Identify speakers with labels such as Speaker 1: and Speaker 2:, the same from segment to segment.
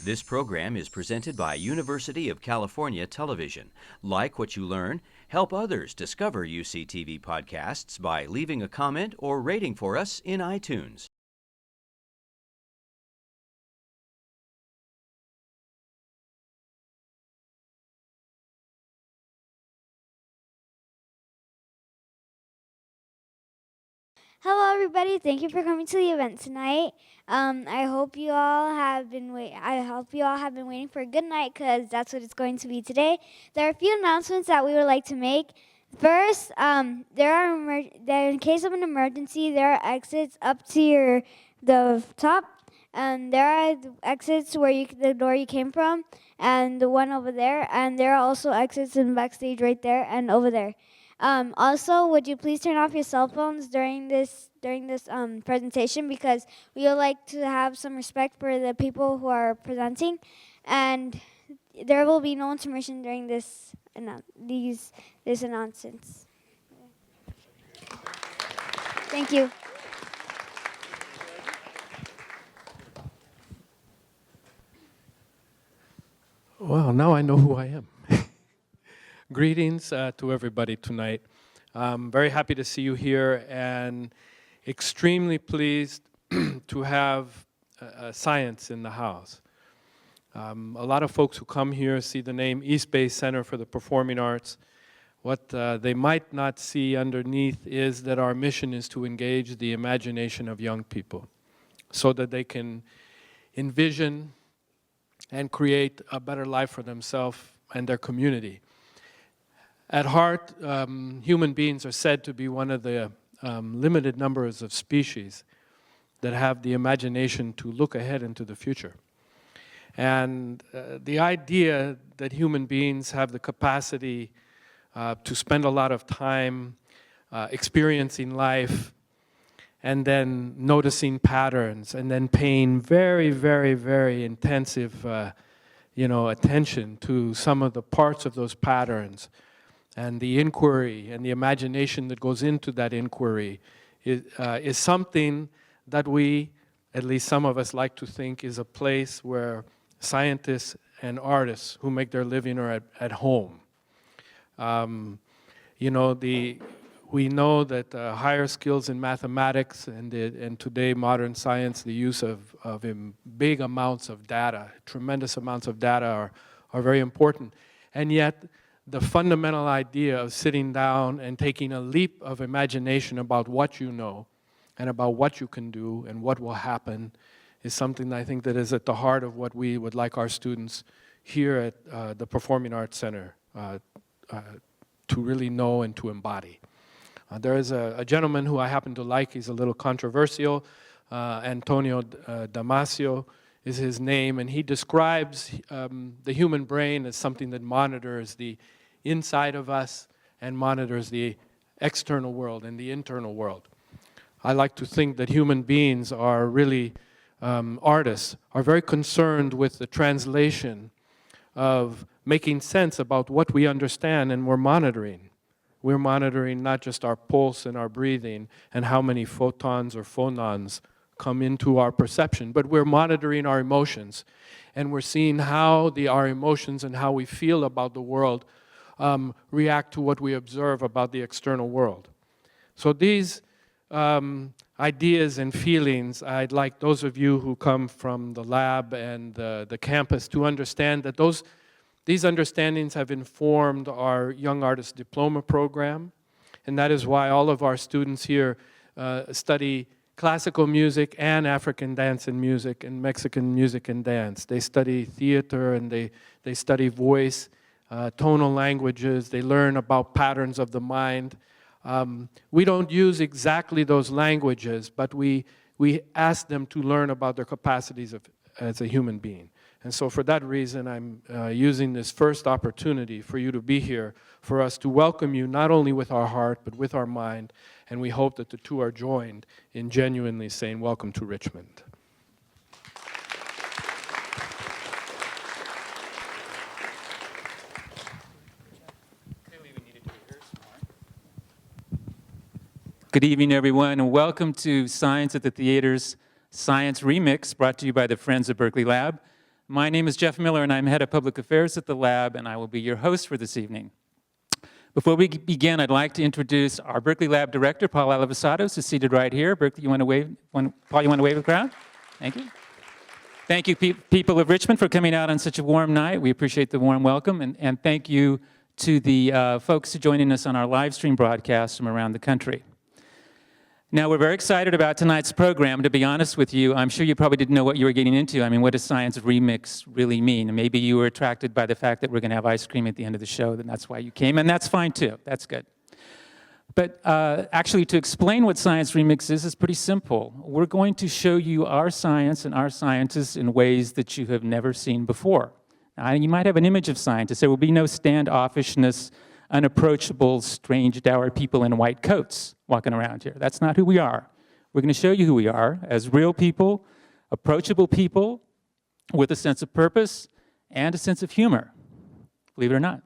Speaker 1: This program is presented by University of California Television. Like what you learn? Help others discover UCTV podcasts by leaving a comment or rating for us in iTunes.
Speaker 2: Hello, everybody. Thank you for coming to the event tonight. I hope you all have been waiting for a good night, because that's what it's going to be today. There are a few announcements that we would like to make. First, in case of an emergency, there are exits up to the top, and there are exits where the door you came from, and the one over there, and there are also exits in backstage right there and over there. Also, would you please turn off your cell phones during this presentation, because we would like to have some respect for the people who are presenting, and there will be no intermission during this announcements. Thank you.
Speaker 3: Well, now I know who I am. Greetings to everybody tonight. I'm very happy to see you here and extremely pleased to have science in the house. A lot of folks who come here see the name East Bay Center for the Performing Arts. What they might not see underneath is that our mission is to engage the imagination of young people so that they can envision and create a better life for themselves and their community. At heart, human beings are said to be one of the limited numbers of species that have the imagination to look ahead into the future. And the idea that human beings have the capacity to spend a lot of time experiencing life and then noticing patterns and then paying very, very, very intensive attention to some of the parts of those patterns, and the inquiry and the imagination that goes into that inquiry is something that we, at least some of us, like to think is a place where scientists and artists who make their living are at home. We know that higher skills in mathematics and today modern science, the use of big amounts of data, tremendous amounts of data are very important. And yet, the fundamental idea of sitting down and taking a leap of imagination about what you know and about what you can do and what will happen is something I think that is at the heart of what we would like our students here at the Performing Arts Center to really know and to embody. There is a gentleman who I happen to like. He's a little controversial. Antonio Damasio is his name, and he describes the human brain as something that monitors the inside of us and monitors the external world and the internal world. I like to think that human beings are really artists, are very concerned with the translation of making sense about what we understand and we're monitoring. We're monitoring not just our pulse and our breathing and how many photons or phonons come into our perception, but we're monitoring our emotions, and we're seeing how our emotions and how we feel about the world react to what we observe about the external world. So these ideas and feelings, I'd like those of you who come from the lab and the campus to understand that these understandings have informed our Young Artist Diploma program, and that is why all of our students here study classical music and African dance and music and Mexican music and dance. They study theater and they study voice, tonal languages. They learn about patterns of the mind. We don't use exactly those languages, but we ask them to learn about their capacities as a human being. And so for that reason, I'm using this first opportunity for you to be here, for us to welcome you not only with our heart, but with our mind. And we hope that the two are joined in genuinely saying, welcome to Richmond.
Speaker 4: Good evening, everyone, and welcome to Science at the Theater's Science Remix, brought to you by the Friends of Berkeley Lab. My name is Jeff Miller, and I'm Head of Public Affairs at the lab, and I will be your host for this evening. Before we begin, I'd like to introduce our Berkeley Lab Director, Paul Alivisatos, who's seated right here. Berkeley, you want to wave? Paul, you want to wave at the crowd? Thank you. Thank you, people of Richmond, for coming out on such a warm night. We appreciate the warm welcome, and thank you to the folks who are joining us on our live stream broadcast from around the country. Now, we're very excited about tonight's program. To be honest with you, I'm sure you probably didn't know what you were getting into. I mean, what does Science Remix really mean? And maybe you were attracted by the fact that we're going to have ice cream at the end of the show, and that's why you came, and that's fine too. That's good. But actually, to explain what Science Remix is pretty simple. We're going to show you our science and our scientists in ways that you have never seen before. Now, you might have an image of scientists. There will be no standoffishness, unapproachable, strange, dour people in white coats walking around here. That's not who we are. We're going to show you who we are as real people, approachable people with a sense of purpose and a sense of humor, believe it or not.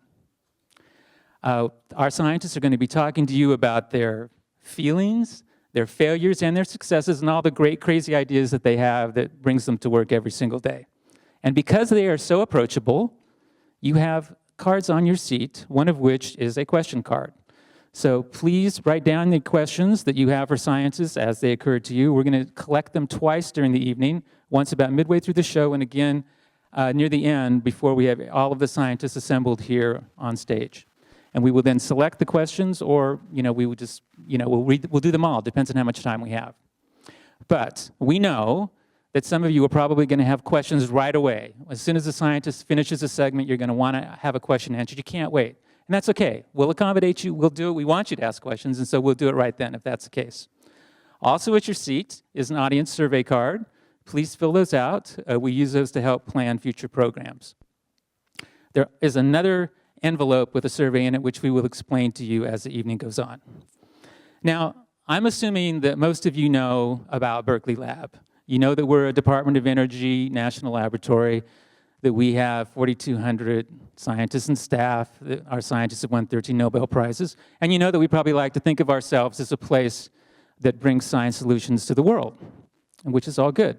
Speaker 4: Our scientists are going to be talking to you about their feelings, their failures, and their successes, and all the great, crazy ideas that they have that brings them to work every single day. And because they are so approachable, you have cards on your seat, one of which is a question card. So please write down the questions that you have for scientists as they occur to you. We're going to collect them twice during the evening, once about midway through the show, and again near the end before we have all of the scientists assembled here on stage. And we will then select the questions, or we will just we'll do them all. Depends on how much time we have. But we know that some of you are probably going to have questions right away. As soon as the scientist finishes a segment, you're going to want to have a question answered. You can't wait. And that's okay. We'll accommodate you. We'll do it. We want you to ask questions, and so we'll do it right then if that's the case. Also at your seat is an audience survey card. Please fill those out. We use those to help plan future programs. There is another envelope with a survey in it, which we will explain to you as the evening goes on. Now, I'm assuming that most of you know about Berkeley Lab. You know that we're a Department of Energy national laboratory, that we have 4,200 scientists and staff, that our scientists have won 13 Nobel Prizes, and you know that we probably like to think of ourselves as a place that brings science solutions to the world, which is all good.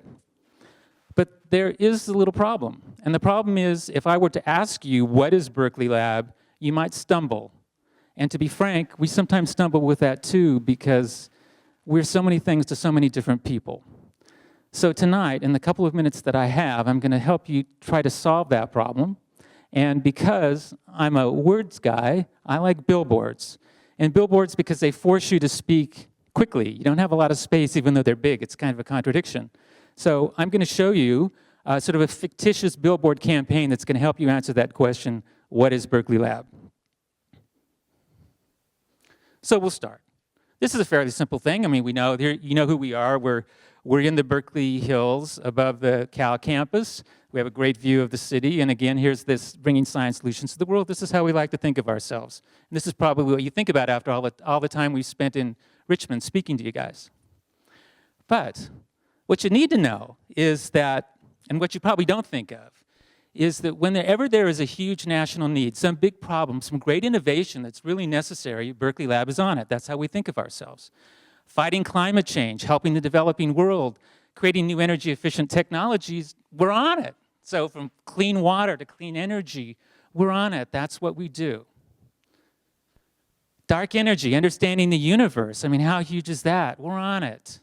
Speaker 4: But there is a little problem, and the problem is if I were to ask you what is Berkeley Lab, you might stumble. And to be frank, we sometimes stumble with that too because we're so many things to so many different people. So tonight, in the couple of minutes that I have, I'm going to help you try to solve that problem. And because I'm a words guy, I like billboards. And billboards because they force you to speak quickly. You don't have a lot of space even though they're big. It's kind of a contradiction. So I'm going to show you sort of a fictitious billboard campaign that's going to help you answer that question, what is Berkeley Lab? So we'll start. This is a fairly simple thing. I mean, we know, you know who we are. We're in the Berkeley Hills above the Cal campus. We have a great view of the city. And again, here's this bringing science solutions to the world. This is how we like to think of ourselves. And this is probably what you think about after all the time we've spent in Richmond speaking to you guys. But what you need to know is that, and what you probably don't think of, is that whenever there is a huge national need, some big problem, some great innovation that's really necessary, Berkeley Lab is on it. That's how we think of ourselves. Fighting climate change, helping the developing world, creating new energy-efficient technologies, we're on it. So from clean water to clean energy, we're on it. That's what we do. Dark energy, understanding the universe. I mean, how huge is that? We're on it.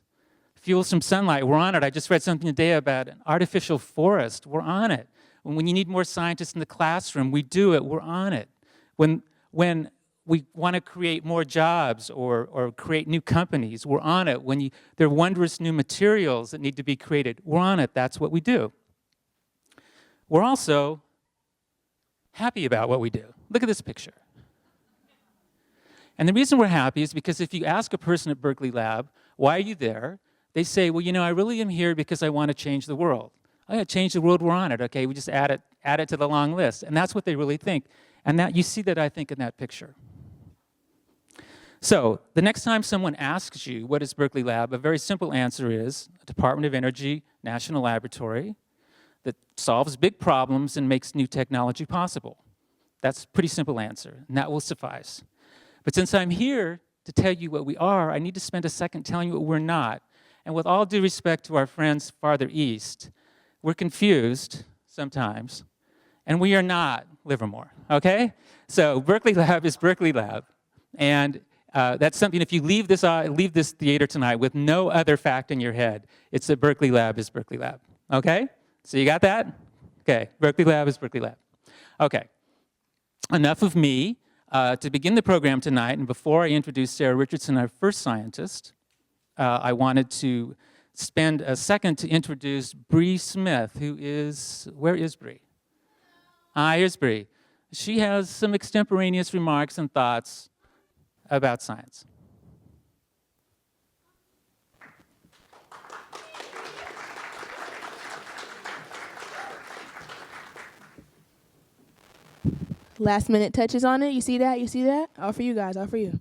Speaker 4: Fuels from sunlight, we're on it. I just read something today about an artificial forest. We're on it. When you need more scientists in the classroom, we do it. We're on it. When we want to create more jobs or create new companies, we're on it. When there are wondrous new materials that need to be created, we're on it. That's what we do. We're also happy about what we do. Look at this picture. And the reason we're happy is because if you ask a person at Berkeley Lab, why are you there? They say, well, I really am here because I want to change the world. I want to change the world, we're on it. Okay, we just add it to the long list. And that's what they really think. And that you see that, I think, in that picture. So the next time someone asks you, what is Berkeley Lab, a very simple answer is a Department of Energy national laboratory that solves big problems and makes new technology possible. That's a pretty simple answer, and that will suffice. But since I'm here to tell you what we are, I need to spend a second telling you what we're not. And with all due respect to our friends farther east, we're confused. sometimes, and we are not Livermore, okay? So Berkeley Lab is Berkeley Lab, and that's something, if you leave this theater tonight with no other fact in your head, it's that Berkeley Lab is Berkeley Lab, okay? So you got that? Okay, Berkeley Lab is Berkeley Lab. Okay, enough of me. To begin the program tonight, and before I introduce Sarah Richardson, our first scientist, I wanted to spend a second to introduce Bree Smith, who is, where is Bree? Here's Bree. She has some extemporaneous remarks and thoughts about science.
Speaker 5: Last minute touches on it. You see that? You see that? All for you guys. All for you.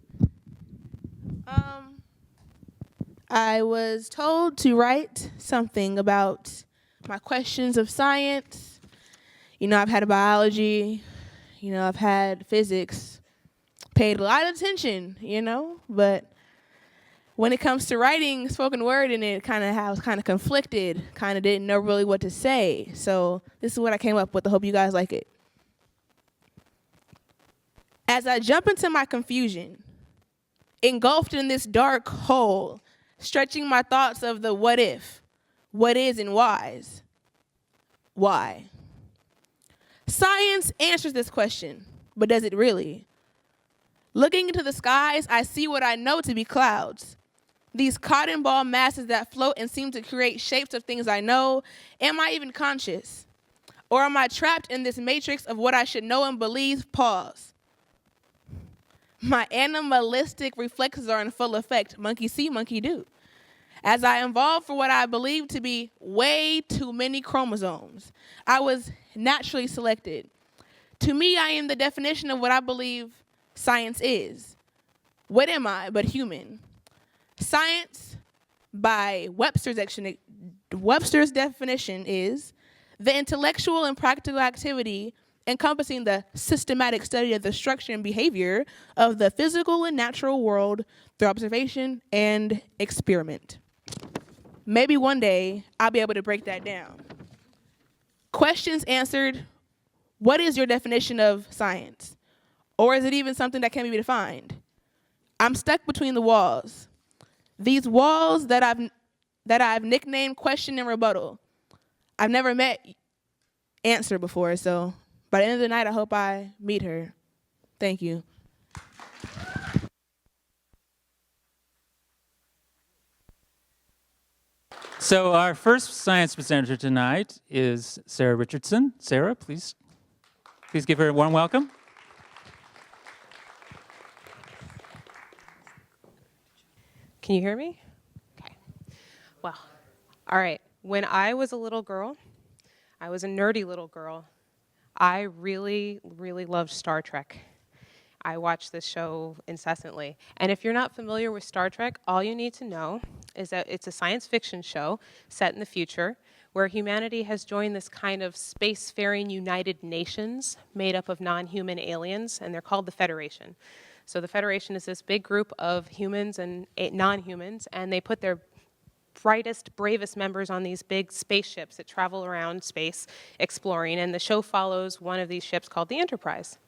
Speaker 5: I was told to write something about my questions of science. You know, I've had biology. You know, I've had physics. Paid a lot of attention, you know, but when it comes to writing spoken word in it, I was kind of conflicted, kind of didn't know really what to say. So this is what I came up with. I hope you guys like it. As I jump into my confusion, engulfed in this dark hole, stretching my thoughts of the what if, what is and whys. Why? Science answers this question, but does it really? Looking into the skies, I see what I know to be clouds. These cotton ball masses that float and seem to create shapes of things I know. Am I even conscious? Or am I trapped in this matrix of what I should know and believe? Pause. My animalistic reflexes are in full effect. Monkey see, monkey do. As I evolved for what I believe to be way too many chromosomes, I was naturally selected. To me, I am the definition of what I believe science is. What am I but human? Science, by Webster's definition, is the intellectual and practical activity encompassing the systematic study of the structure and behavior of the physical and natural world through observation and experiment. Maybe one day I'll be able to break that down. Questions answered, what is your definition of science? Or is it even something that can't be defined? I'm stuck between the walls. These walls that I've nicknamed question and rebuttal. I've never met answer before, so by the end of the night, I hope I meet her. Thank you.
Speaker 4: So our first science presenter tonight is Sarah Richardson. Sarah, please give her a warm welcome.
Speaker 6: Can you hear me? Okay. Well, all right. When I was a little girl, I was a nerdy little girl. I really, really loved Star Trek. I watched this show incessantly. And if you're not familiar with Star Trek, all you need to know is that it's a science fiction show set in the future where humanity has joined this kind of spacefaring United Nations made up of non-human aliens, and they're called the Federation. So the Federation is this big group of humans and non-humans, and they put their brightest, bravest members on these big spaceships that travel around space exploring, and the show follows one of these ships called the Enterprise.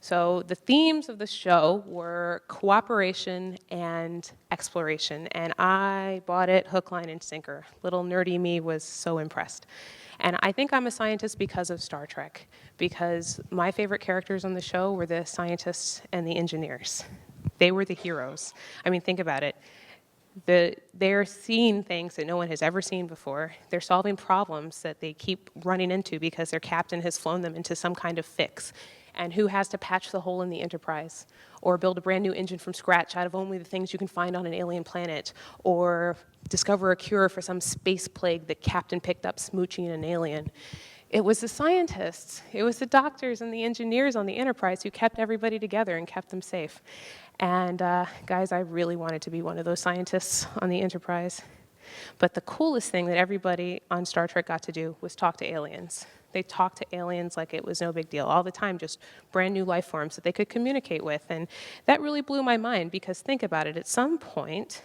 Speaker 6: So the themes of the show were cooperation and exploration, and I bought it hook, line, and sinker. Little nerdy me was so impressed. And I think I'm a scientist because of Star Trek, because my favorite characters on the show were the scientists and the engineers. They were the heroes. I mean, think about it. They're seeing things that no one has ever seen before. They're solving problems that they keep running into because their captain has flown them into some kind of fix. And who has to patch the hole in the Enterprise, or build a brand new engine from scratch out of only the things you can find on an alien planet, or discover a cure for some space plague that Captain picked up smooching an alien. It was the scientists, it was the doctors and the engineers on the Enterprise who kept everybody together and kept them safe. And guys, I really wanted to be one of those scientists on the Enterprise. But the coolest thing that everybody on Star Trek got to do was talk to aliens. They talked to aliens like it was no big deal all the time, just brand new life forms that they could communicate with. And that really blew my mind, because think about it, at some point,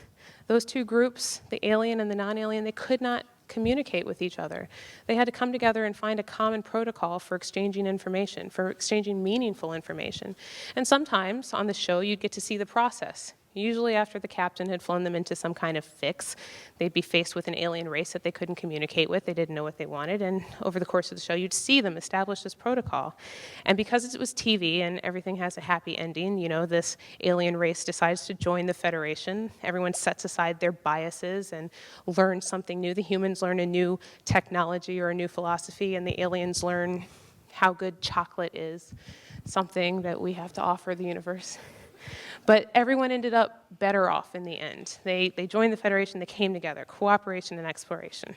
Speaker 6: those two groups, the alien and the non-alien, they could not communicate with each other. They had to come together and find a common protocol for exchanging information, for exchanging meaningful information. And sometimes on the show, you'd get to see the process. Usually after the captain had flown them into some kind of fix, they'd be faced with an alien race that they couldn't communicate with. They didn't know what they wanted. And over the course of the show, you'd see them establish this protocol. And because it was TV and everything has a happy ending, you know, this alien race decides to join the Federation. Everyone sets aside their biases and learns something new. The humans learn a new technology or a new philosophy, and the aliens learn how good chocolate is, something that we have to offer the universe. But everyone ended up better off in the end. They joined the Federation, they came together, cooperation and exploration.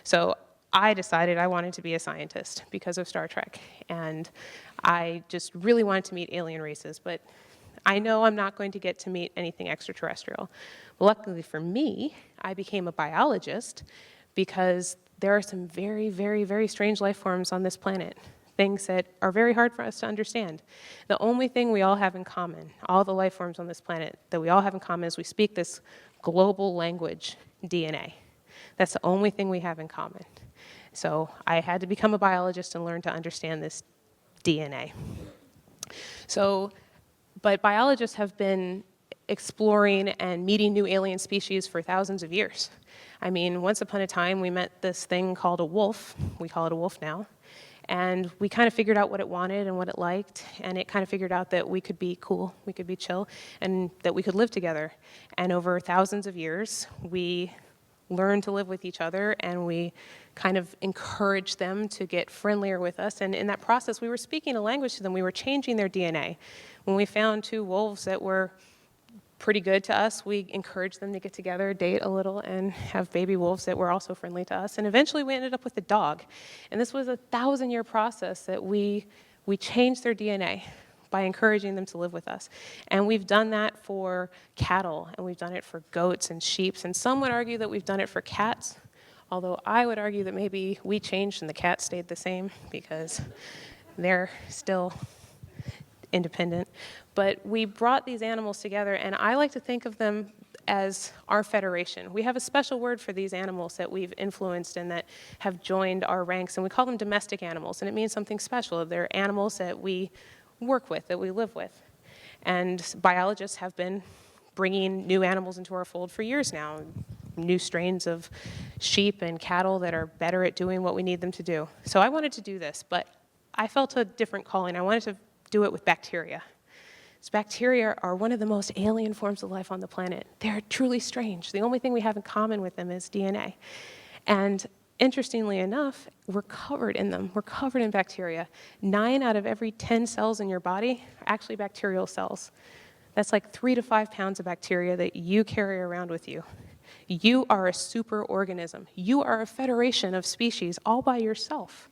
Speaker 6: So I decided I wanted to be a scientist because of Star Trek. And I just really wanted to meet alien races, but I know I'm not going to get to meet anything extraterrestrial. But luckily for me, I became a biologist because there are some very, very, very strange life forms on this planet. Things that are very hard for us to understand. The only thing we all have in common, all the life forms on this planet, that we all have in common is we speak this global language, DNA. That's the only thing we have in common. So I had to become a biologist and learn to understand this DNA. But biologists have been exploring and meeting new alien species for thousands of years. I mean, once upon a time, we met this thing called a wolf. We call it a wolf now. And we kind of figured out what it wanted and what it liked, and it kind of figured out that we could be cool, we could be chill, and that we could live together. And over thousands of years, we learned to live with each other, and we kind of encouraged them to get friendlier with us. And in that process, we were speaking a language to them. We were changing their DNA. When we found two wolves that were pretty good to us, we encouraged them to get together, date a little, and have baby wolves that were also friendly to us. And eventually we ended up with a dog. And this was a 1,000-year process that we changed their DNA by encouraging them to live with us. And we've done that for cattle, and we've done it for goats and sheep. And some would argue that we've done it for cats, although I would argue that maybe we changed and the cats stayed the same because they're still independent. But we brought these animals together, and I like to think of them as our federation. We have a special word for these animals that we've influenced and that have joined our ranks, and we call them domestic animals, and it means something special. They're animals that we work with, that we live with. And biologists have been bringing new animals into our fold for years now, new strains of sheep and cattle that are better at doing what we need them to do. So I wanted to do this, but I felt a different calling. I wanted to do it with bacteria. So bacteria are one of the most alien forms of life on the planet. They're truly strange. The only thing we have in common with them is DNA. And interestingly enough, we're covered in them. We're covered in bacteria. 9 out of every 10 cells in your body are actually bacterial cells. That's like 3 to 5 pounds of bacteria that you carry around with you. You are a superorganism. You are a federation of species all by yourself.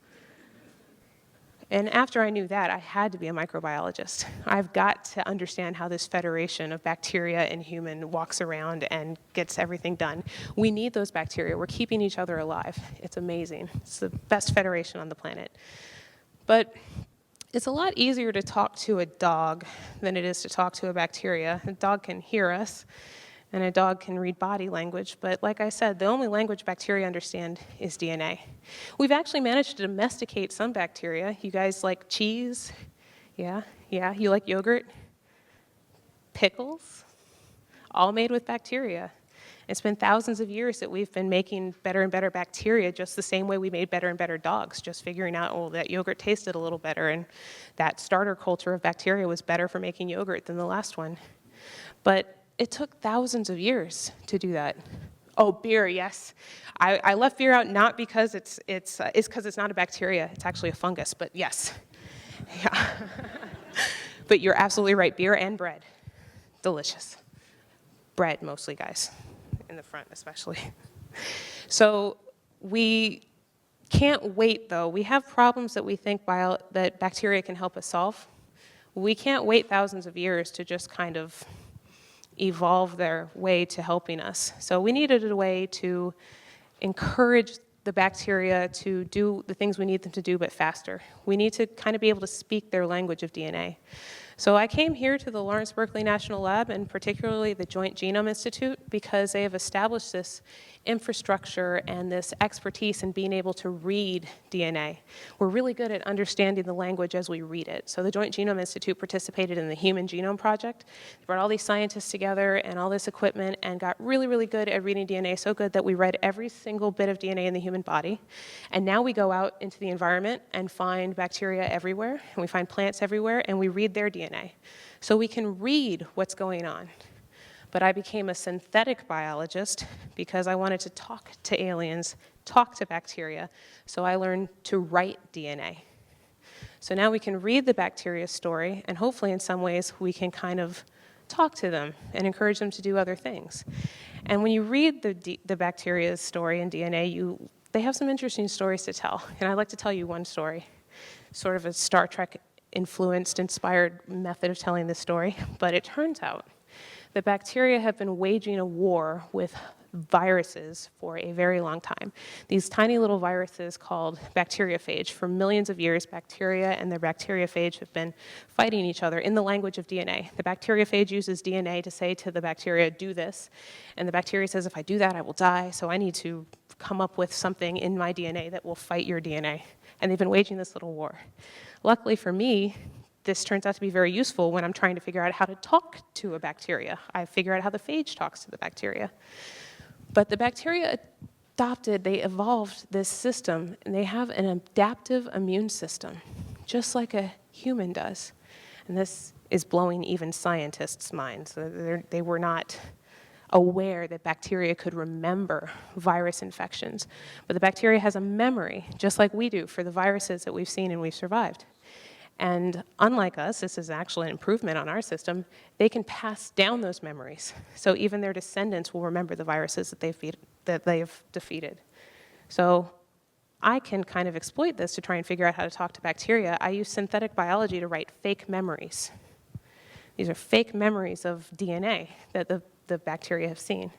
Speaker 6: And after I knew that, I had to be a microbiologist. I've got to understand how this federation of bacteria and human walks around and gets everything done. We need those bacteria. We're keeping each other alive. It's amazing. It's the best federation on the planet. But it's a lot easier to talk to a dog than it is to talk to a bacteria. A dog can hear us, and a dog can read body language, but like I said, the only language bacteria understand is DNA. We've actually managed to domesticate some bacteria. You guys like cheese? Yeah, you like yogurt? Pickles? All made with bacteria. It's been thousands of years that we've been making better and better bacteria just the same way we made better and better dogs, just figuring out, oh, that yogurt tasted a little better, and that starter culture of bacteria was better for making yogurt than the last one. But it took thousands of years to do that. Oh, beer, yes. I left beer out not because it's because it's not a bacteria. It's actually a fungus, but yes. Yeah. But you're absolutely right. Beer and bread. Delicious. Bread mostly, guys. In the front especially. So we can't wait, though. We have problems that we think that bacteria can help us solve. We can't wait thousands of years to just kind of evolve their way to helping us. So we needed a way to encourage the bacteria to do the things we need them to do, but faster. We need to kind of be able to speak their language of DNA. So I came here to the Lawrence Berkeley National Lab, and particularly the Joint Genome Institute, because they have established this infrastructure and this expertise in being able to read DNA. We're really good at understanding the language as we read it. So the Joint Genome Institute participated in the Human Genome Project. They brought all these scientists together and all this equipment and got really, really good at reading DNA, so good that we read every single bit of DNA in the human body. And now we go out into the environment and find bacteria everywhere, and we find plants everywhere, and we read their DNA. So we can read what's going on. But I became a synthetic biologist because I wanted to talk to aliens, talk to bacteria, so I learned to write DNA. So now we can read the bacteria's story, and hopefully in some ways we can kind of talk to them and encourage them to do other things. And when you read the bacteria's story in DNA, they have some interesting stories to tell. And I'd like to tell you one story, sort of a Star Trek influenced, inspired method of telling this story. But it turns out the bacteria have been waging a war with viruses for a very long time. These tiny little viruses called bacteriophage. For millions of years, bacteria and their bacteriophage have been fighting each other in the language of DNA. The bacteriophage uses DNA to say to the bacteria, do this. And the bacteria says, if I do that, I will die. So I need to come up with something in my DNA that will fight your DNA. And they've been waging this little war. Luckily for me, this turns out to be very useful when I'm trying to figure out how to talk to a bacteria. I figure out how the phage talks to the bacteria. But the bacteria they evolved this system, and they have an adaptive immune system, just like a human does. And this is blowing even scientists' minds. They were not aware that bacteria could remember virus infections. But the bacteria has a memory, just like we do, for the viruses that we've seen and we've survived. And unlike us, this is actually an improvement on our system, they can pass down those memories. So even their descendants will remember the viruses that they've defeated. So I can kind of exploit this to try and figure out how to talk to bacteria. I use synthetic biology to write fake memories. These are fake memories of DNA that the bacteria have seen.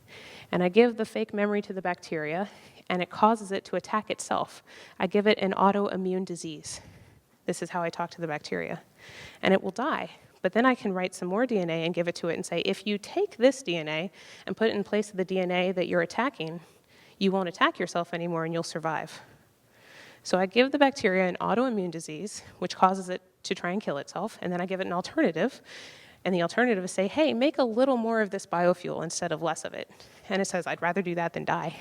Speaker 6: And I give the fake memory to the bacteria, and it causes it to attack itself. I give it an autoimmune disease. This is how I talk to the bacteria. And it will die. But then I can write some more DNA and give it to it and say, if you take this DNA and put it in place of the DNA that you're attacking, you won't attack yourself anymore and you'll survive. So I give the bacteria an autoimmune disease, which causes it to try and kill itself, and then I give it an alternative. And the alternative is say, hey, make a little more of this biofuel instead of less of it. And it says, I'd rather do that than die.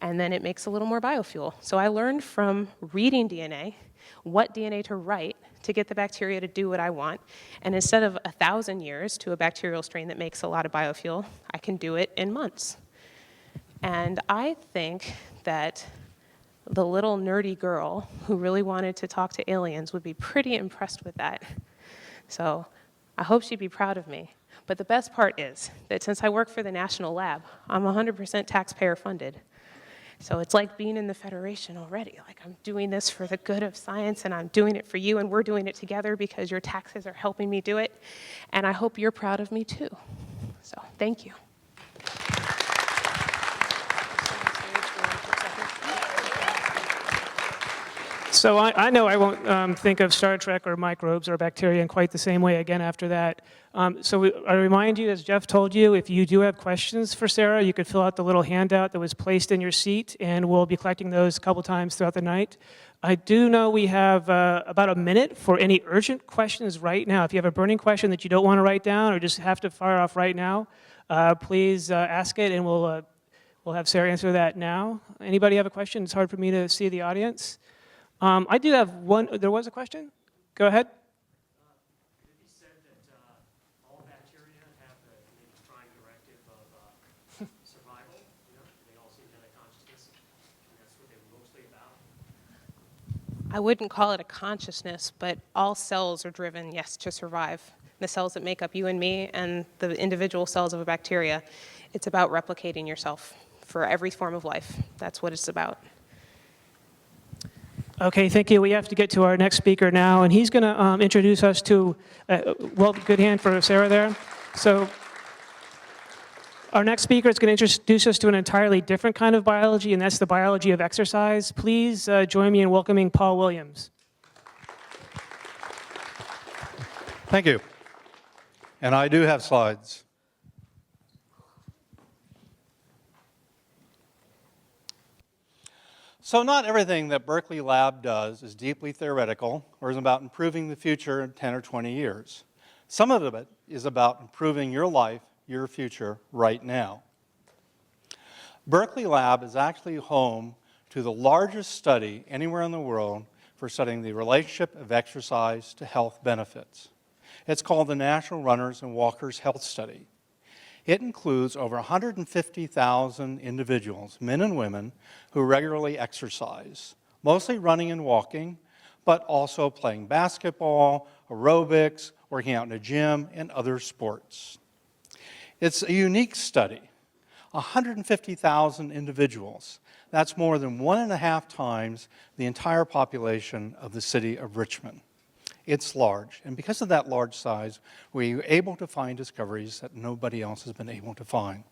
Speaker 6: And then it makes a little more biofuel. So I learned from reading DNA what DNA to write to get the bacteria to do what I want. And instead of 1,000 years to a bacterial strain that makes a lot of biofuel, I can do it in months. And I think that the little nerdy girl who really wanted to talk to aliens would be pretty impressed with that. So I hope she'd be proud of me. But the best part is that since I work for the National Lab, I'm 100% taxpayer funded. So it's like being in the Federation already. Like, I'm doing this for the good of science, and I'm doing it for you, and we're doing it together because your taxes are helping me do it. And I hope you're proud of me too. So thank you.
Speaker 7: So I know I won't think of Star Trek or microbes or bacteria in quite the same way again after that. I remind you, as Jeff told you, if you do have questions for Sarah, you could fill out the little handout that was placed in your seat, and we'll be collecting those a couple times throughout the night. I do know we have about a minute for any urgent questions right now. If you have a burning question that you don't want to write down or just have to fire off right now, please ask it, and we'll have Sarah answer that now. Anybody have a question? It's hard for me to see the audience. I do have one. There was a question? Go ahead.
Speaker 8: It be said that all bacteria have the prime directive of survival. You know, they all seem to have a consciousness, and that's what they're mostly about.
Speaker 6: I wouldn't call it a consciousness, but all cells are driven, yes, to survive. The cells that make up you and me and the individual cells of a bacteria, it's about replicating yourself for every form of life. That's what it's about.
Speaker 7: Okay, thank you. We have to get to our next speaker now, and he's going to introduce us to, well, good hand for Sarah there. So our next speaker is going to introduce us to an entirely different kind of biology, and that's the biology of exercise. Please join me in welcoming Paul Williams.
Speaker 9: Thank you. And I do have slides. So not everything that Berkeley Lab does is deeply theoretical or is about improving the future in 10 or 20 years. Some of it is about improving your life, your future, right now. Berkeley Lab is actually home to the largest study anywhere in the world for studying the relationship of exercise to health benefits. It's called the National Runners and Walkers Health Study. It includes over 150,000 individuals, men and women, who regularly exercise, mostly running and walking, but also playing basketball, aerobics, working out in a gym, and other sports. It's a unique study. 150,000 individuals. That's more than 1.5 times the entire population of the city of Richmond. It's large, and because of that large size, we were able to find discoveries that nobody else has been able to find.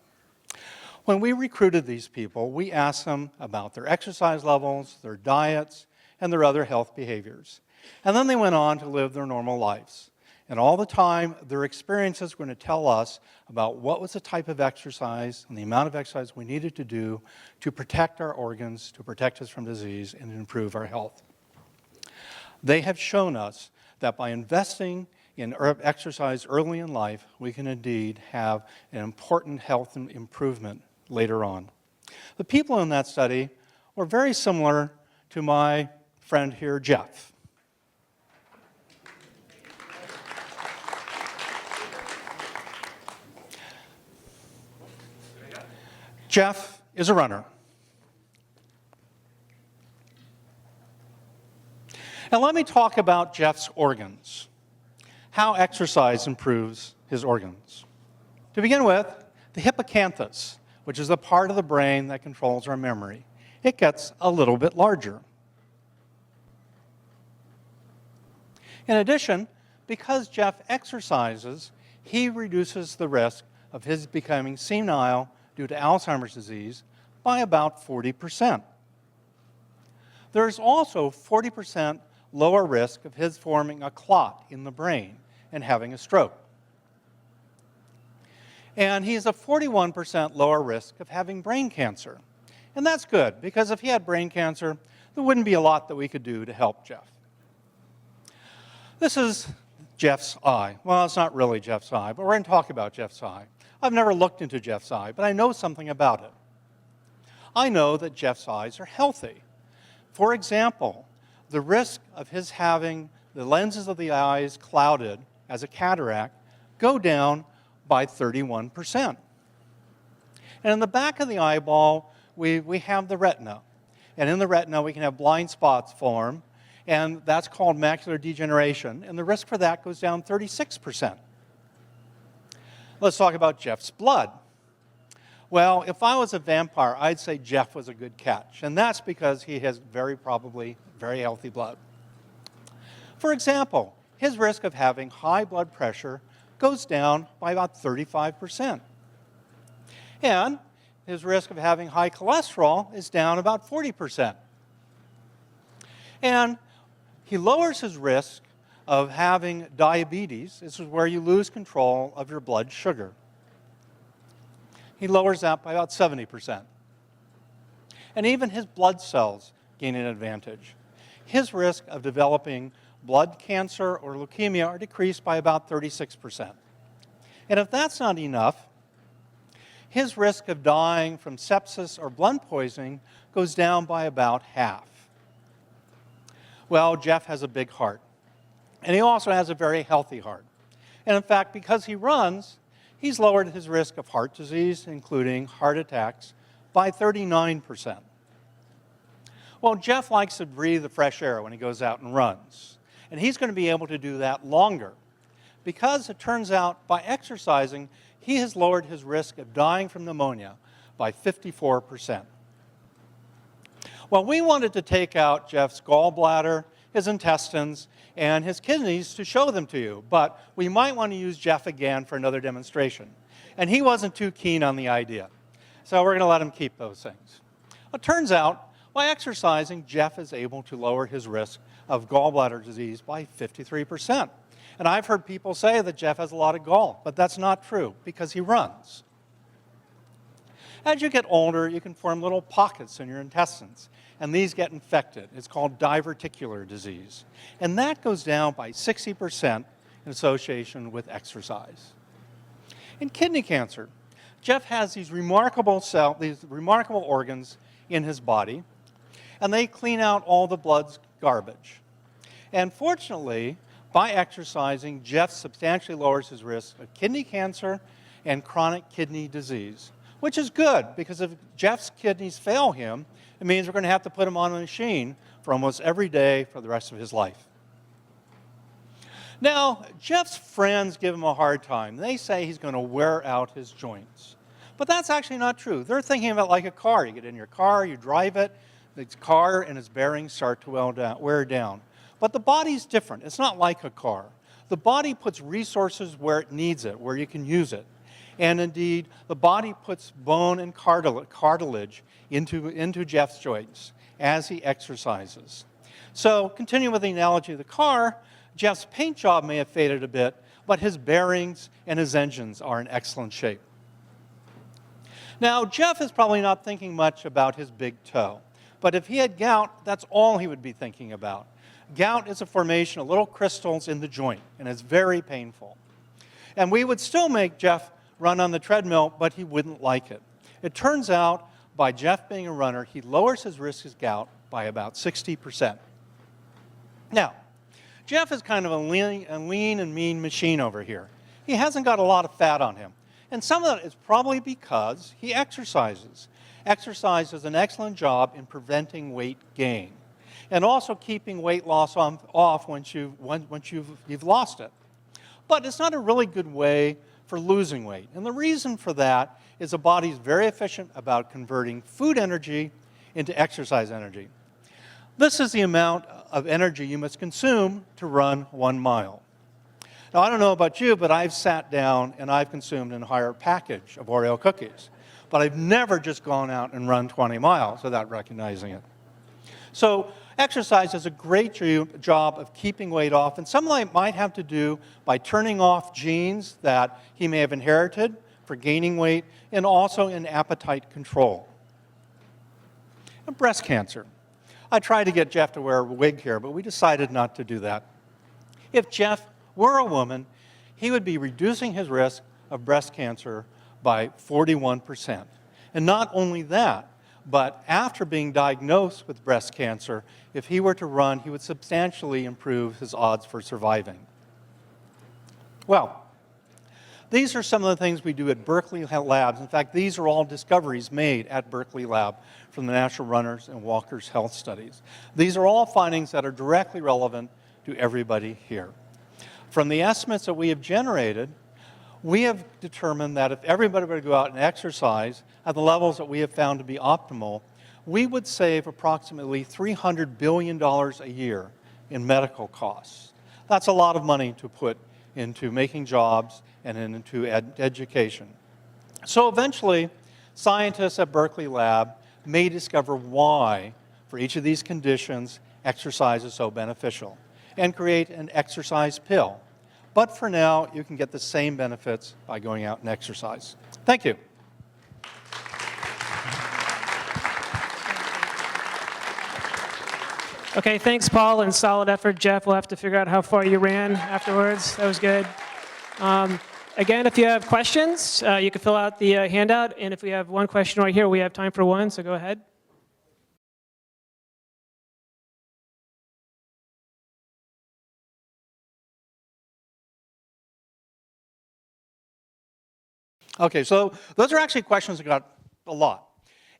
Speaker 9: When we recruited these people, we asked them about their exercise levels, their diets, and their other health behaviors. And then they went on to live their normal lives. And all the time, their experiences were going to tell us about what was the type of exercise and the amount of exercise we needed to do to protect our organs, to protect us from disease, and improve our health. They have shown us that by investing in exercise early in life, we can indeed have an important health improvement later on. The people in that study were very similar to my friend here, Jeff. Jeff is a runner. Now let me talk about Jeff's organs, how exercise improves his organs. To begin with, the hippocampus, which is the part of the brain that controls our memory, it gets a little bit larger. In addition, because Jeff exercises, he reduces the risk of his becoming senile due to Alzheimer's disease by about 40%. There's also 40% lower risk of his forming a clot in the brain and having a stroke. And he has a 41% lower risk of having brain cancer. And that's good, because if he had brain cancer, there wouldn't be a lot that we could do to help Jeff. This is Jeff's eye. Well, it's not really Jeff's eye, but we're going to talk about Jeff's eye. I've never looked into Jeff's eye, but I know something about it. I know that Jeff's eyes are healthy. For example, the risk of his having the lenses of the eyes clouded as a cataract go down by 31%. And in the back of the eyeball, we have the retina. And in the retina, we can have blind spots form, and that's called macular degeneration, and the risk for that goes down 36%. Let's talk about Jeff's blood. Well, if I was a vampire, I'd say Jeff was a good catch, and that's because he has very probably very healthy blood. For example, his risk of having high blood pressure goes down by about 35%. And his risk of having high cholesterol is down about 40%. And he lowers his risk of having diabetes. This is where you lose control of your blood sugar. He lowers that by about 70%. And even his blood cells gain an advantage. His risk of developing blood cancer or leukemia are decreased by about 36%. And if that's not enough, his risk of dying from sepsis or blood poisoning goes down by about half. Well, Jeff has a big heart. And he also has a very healthy heart. And in fact, because he runs, he's lowered his risk of heart disease, including heart attacks, by 39%. Well, Jeff likes to breathe the fresh air when he goes out and runs. And he's going to be able to do that longer. Because it turns out, by exercising, he has lowered his risk of dying from pneumonia by 54%. Well, we wanted to take out Jeff's gallbladder, his intestines, and his kidneys to show them to you, but we might want to use Jeff again for another demonstration. And he wasn't too keen on the idea, so we're going to let him keep those things. It turns out, by exercising, Jeff is able to lower his risk of gallbladder disease by 53%. And I've heard people say that Jeff has a lot of gall, but that's not true because he runs. As you get older, you can form little pockets in your intestines, and these get infected. It's called diverticular disease. And that goes down by 60% in association with exercise. In kidney cancer, Jeff has these remarkable organs in his body, and they clean out all the blood's garbage. And fortunately, by exercising, Jeff substantially lowers his risk of kidney cancer and chronic kidney disease, which is good because if Jeff's kidneys fail him, it means we're going to have to put him on a machine for almost every day for the rest of his life. Now, Jeff's friends give him a hard time. They say he's going to wear out his joints. But that's actually not true. They're thinking of it like a car. You get in your car, you drive it, the car and its bearings start to wear down. But the body's different. It's not like a car. The body puts resources where it needs it, where you can use it. And indeed, the body puts bone and cartilage into Jeff's joints as he exercises. So, continuing with the analogy of the car, Jeff's paint job may have faded a bit, but his bearings and his engines are in excellent shape. Now, Jeff is probably not thinking much about his big toe, but if he had gout, that's all he would be thinking about. Gout is a formation of little crystals in the joint, and it's very painful. And we would still make Jeff run on the treadmill, but he wouldn't like it. It turns out, by Jeff being a runner, he lowers his risk of gout by about 60%. Now, Jeff is kind of a lean and mean machine over here. He hasn't got a lot of fat on him. And some of that is probably because he exercises. Exercise does an excellent job in preventing weight gain and also keeping weight loss off once you've lost it. But it's not a really good way for losing weight. And the reason for that is the body's very efficient about converting food energy into exercise energy. This is the amount of energy you must consume to run 1 mile. Now, I don't know about you, but I've sat down and I've consumed an entire package of Oreo cookies. But I've never just gone out and run 20 miles without recognizing it. So exercise does a great job of keeping weight off, and some of it might have to do by turning off genes that he may have inherited for gaining weight, and also in appetite control. And breast cancer. I tried to get Jeff to wear a wig here, but we decided not to do that. If Jeff were a woman, he would be reducing his risk of breast cancer by 41%. And not only that, but after being diagnosed with breast cancer, if he were to run, he would substantially improve his odds for surviving. Well, these are some of the things we do at Berkeley Labs. In fact, these are all discoveries made at Berkeley Lab from the National Runners and Walkers Health Studies. These are all findings that are directly relevant to everybody here. From the estimates that we have generated, we have determined that if everybody were to go out and exercise at the levels that we have found to be optimal, we would save approximately $300 billion a year in medical costs. That's a lot of money to put into making jobs and into education. So eventually, scientists at Berkeley Lab may discover why, for each of these conditions, exercise is so beneficial, and create an exercise pill. But for now, you can get the same benefits by going out and exercise. Thank you.
Speaker 7: Okay, thanks, Paul, and solid effort, Jeff. We'll have to figure out how far you ran afterwards. That was good. Again, if you have questions, you can fill out the handout, and if we have one question right here, we have time for one, so go ahead.
Speaker 9: Okay, so those are actually questions I got a lot.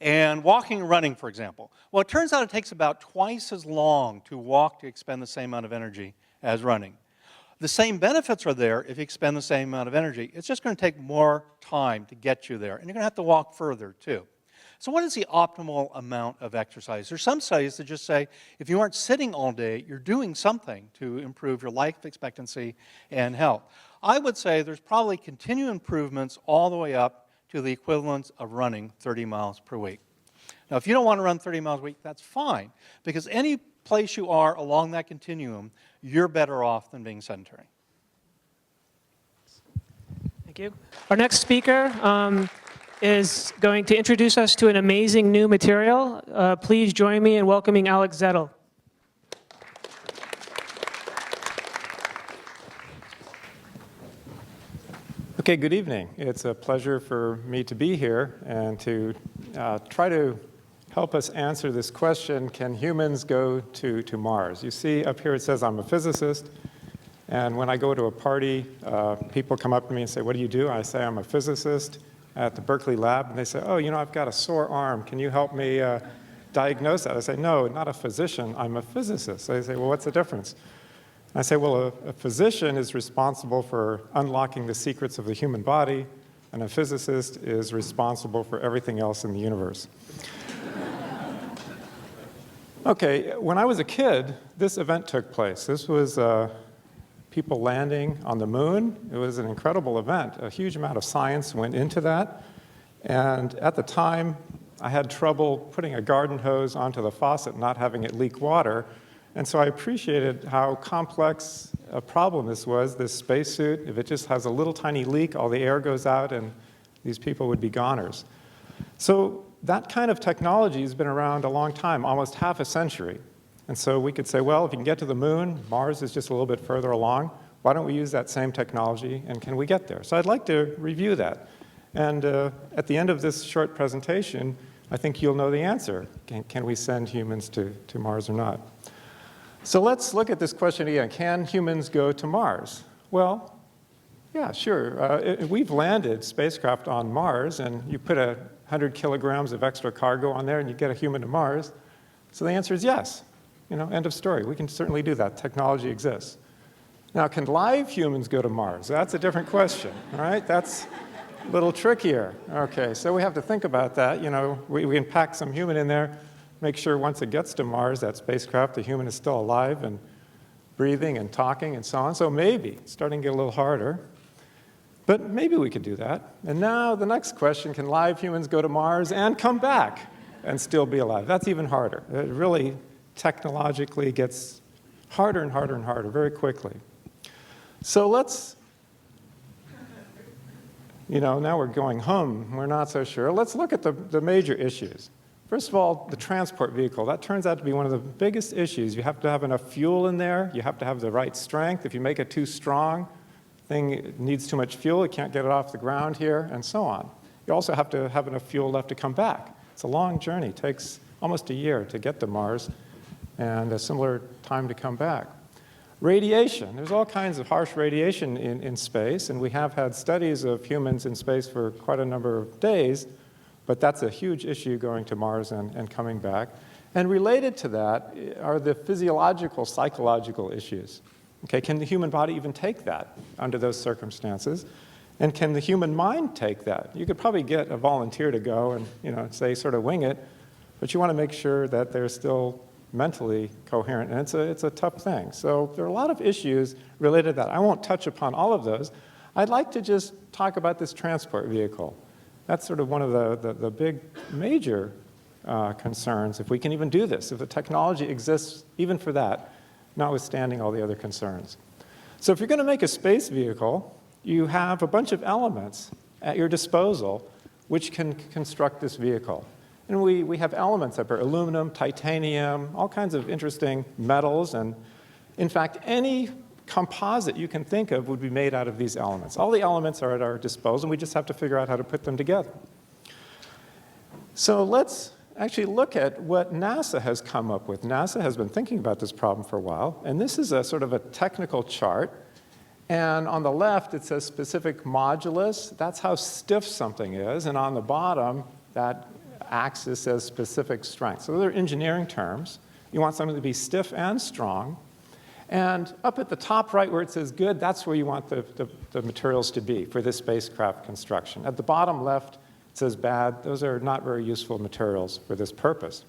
Speaker 9: And walking and running, for example. Well, it turns out it takes about twice as long to walk to expend the same amount of energy as running. The same benefits are there if you expend the same amount of energy. It's just going to take more time to get you there. And you're going to have to walk further, too. So what is the optimal amount of exercise? There's some studies that just say if you aren't sitting all day, you're doing something to improve your life expectancy and health. I would say there's probably continued improvements all the way up to the equivalent of running 30 miles per week. Now, if you don't want to run 30 miles a week, that's fine, because any place you are along that continuum, you're better off than being sedentary.
Speaker 7: Thank you. Our next speaker is going to introduce us to an amazing new material. Please join me in welcoming Alex Zettel.
Speaker 10: Okay, good evening. It's a pleasure for me to be here and to try to help us answer this question, can humans go to Mars? You see up here it says I'm a physicist, and when I go to a party, people come up to me and say, what do you do? I say I'm a physicist at the Berkeley lab, and they say, oh, you know, I've got a sore arm. Can you help me diagnose that? I say, no, not a physician, I'm a physicist. So they say, well, what's the difference? I say, well, a physician is responsible for unlocking the secrets of the human body, and a physicist is responsible for everything else in the universe. Okay, when I was a kid, this event took place. This was people landing on the moon. It was an incredible event. A huge amount of science went into that. And at the time, I had trouble putting a garden hose onto the faucet, not having it leak water. And so I appreciated how complex a problem this was, this spacesuit. If it just has a little tiny leak, all the air goes out, and these people would be goners. So that kind of technology has been around a long time, almost half a century. And so we could say, well, if you can get to the moon, Mars is just a little bit further along. Why don't we use that same technology, and can we get there? So I'd like to review that. And at the end of this short presentation, I think you'll know the answer. Can we send humans to Mars or not? So let's look at this question again. Can humans go to Mars? Well, yeah, sure. We've landed spacecraft on Mars, and you put 100 kilograms of extra cargo on there, and you get a human to Mars. So the answer is yes. You know, end of story. We can certainly do that. Technology exists. Now, can live humans go to Mars? That's a different question, all right? That's a little trickier. Okay, so we have to think about that. You know, we can pack some human in there, make sure once it gets to Mars, that spacecraft, the human is still alive and breathing and talking and so on. So maybe, it's starting to get a little harder. But maybe we could do that. And now the next question, can live humans go to Mars and come back and still be alive? That's even harder. It really technologically gets harder and harder and harder very quickly. So let's, you know, now we're going home. We're not so sure. Let's look at the major issues. First of all, the transport vehicle. That turns out to be one of the biggest issues. You have to have enough fuel in there. You have to have the right strength. If you make it too strong, thing needs too much fuel. You can't get it off the ground here, and so on. You also have to have enough fuel left to come back. It's a long journey. It takes almost a year to get to Mars, and a similar time to come back. Radiation. There's all kinds of harsh radiation in space, and we have had studies of humans in space for quite a number of days, but that's a huge issue going to Mars and coming back. And related to that are the physiological, psychological issues. Okay, can the human body even take that under those circumstances? And can the human mind take that? You could probably get a volunteer to go and, you know, say sort of wing it, but you want to make sure that they're still mentally coherent, and it's a tough thing. So there are a lot of issues related to that. I won't touch upon all of those. I'd like to just talk about this transport vehicle. That's sort of one of the big major concerns, if we can even do this, if the technology exists even for that, notwithstanding all the other concerns. So if you're going to make a space vehicle, you have a bunch of elements at your disposal which can construct this vehicle. And we have elements that are aluminum, titanium, all kinds of interesting metals, and in fact, any composite you can think of would be made out of these elements. All the elements are at our disposal, and we just have to figure out how to put them together. So let's actually look at what NASA has come up with. NASA has been thinking about this problem for a while, and this is a sort of a technical chart. And on the left, it says specific modulus. That's how stiff something is. And on the bottom, that axis says specific strength. So those are engineering terms. You want something to be stiff and strong. And up at the top right where it says good, that's where you want the materials to be for this spacecraft construction. At the bottom left, it says bad. Those are not very useful materials for this purpose.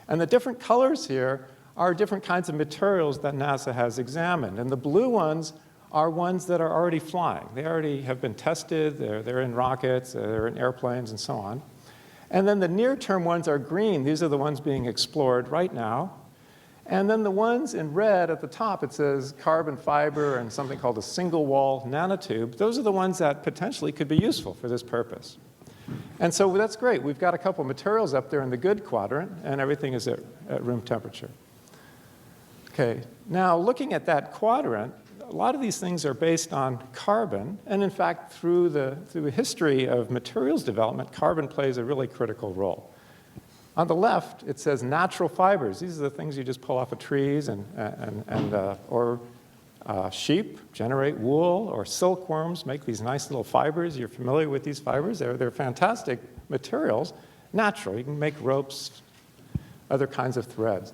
Speaker 10: And the different colors here are different kinds of materials that NASA has examined. And the blue ones are ones that are already flying. They already have been tested. They're in rockets. They're in airplanes, and so on. And then the near-term ones are green. These are the ones being explored right now. And then the ones in red at the top, it says carbon fiber and something called a single wall nanotube. Those are the ones that potentially could be useful for this purpose. And so that's great. We've got a couple materials up there in the good quadrant, and everything is at room temperature. Okay, now looking at that quadrant, a lot of these things are based on carbon, and in fact, through the history of materials development, carbon plays a really critical role. On the left, it says natural fibers. These are the things you just pull off of trees or sheep generate wool, or silkworms make these nice little fibers. You're familiar with these fibers. They're fantastic materials, natural. You can make ropes, other kinds of threads.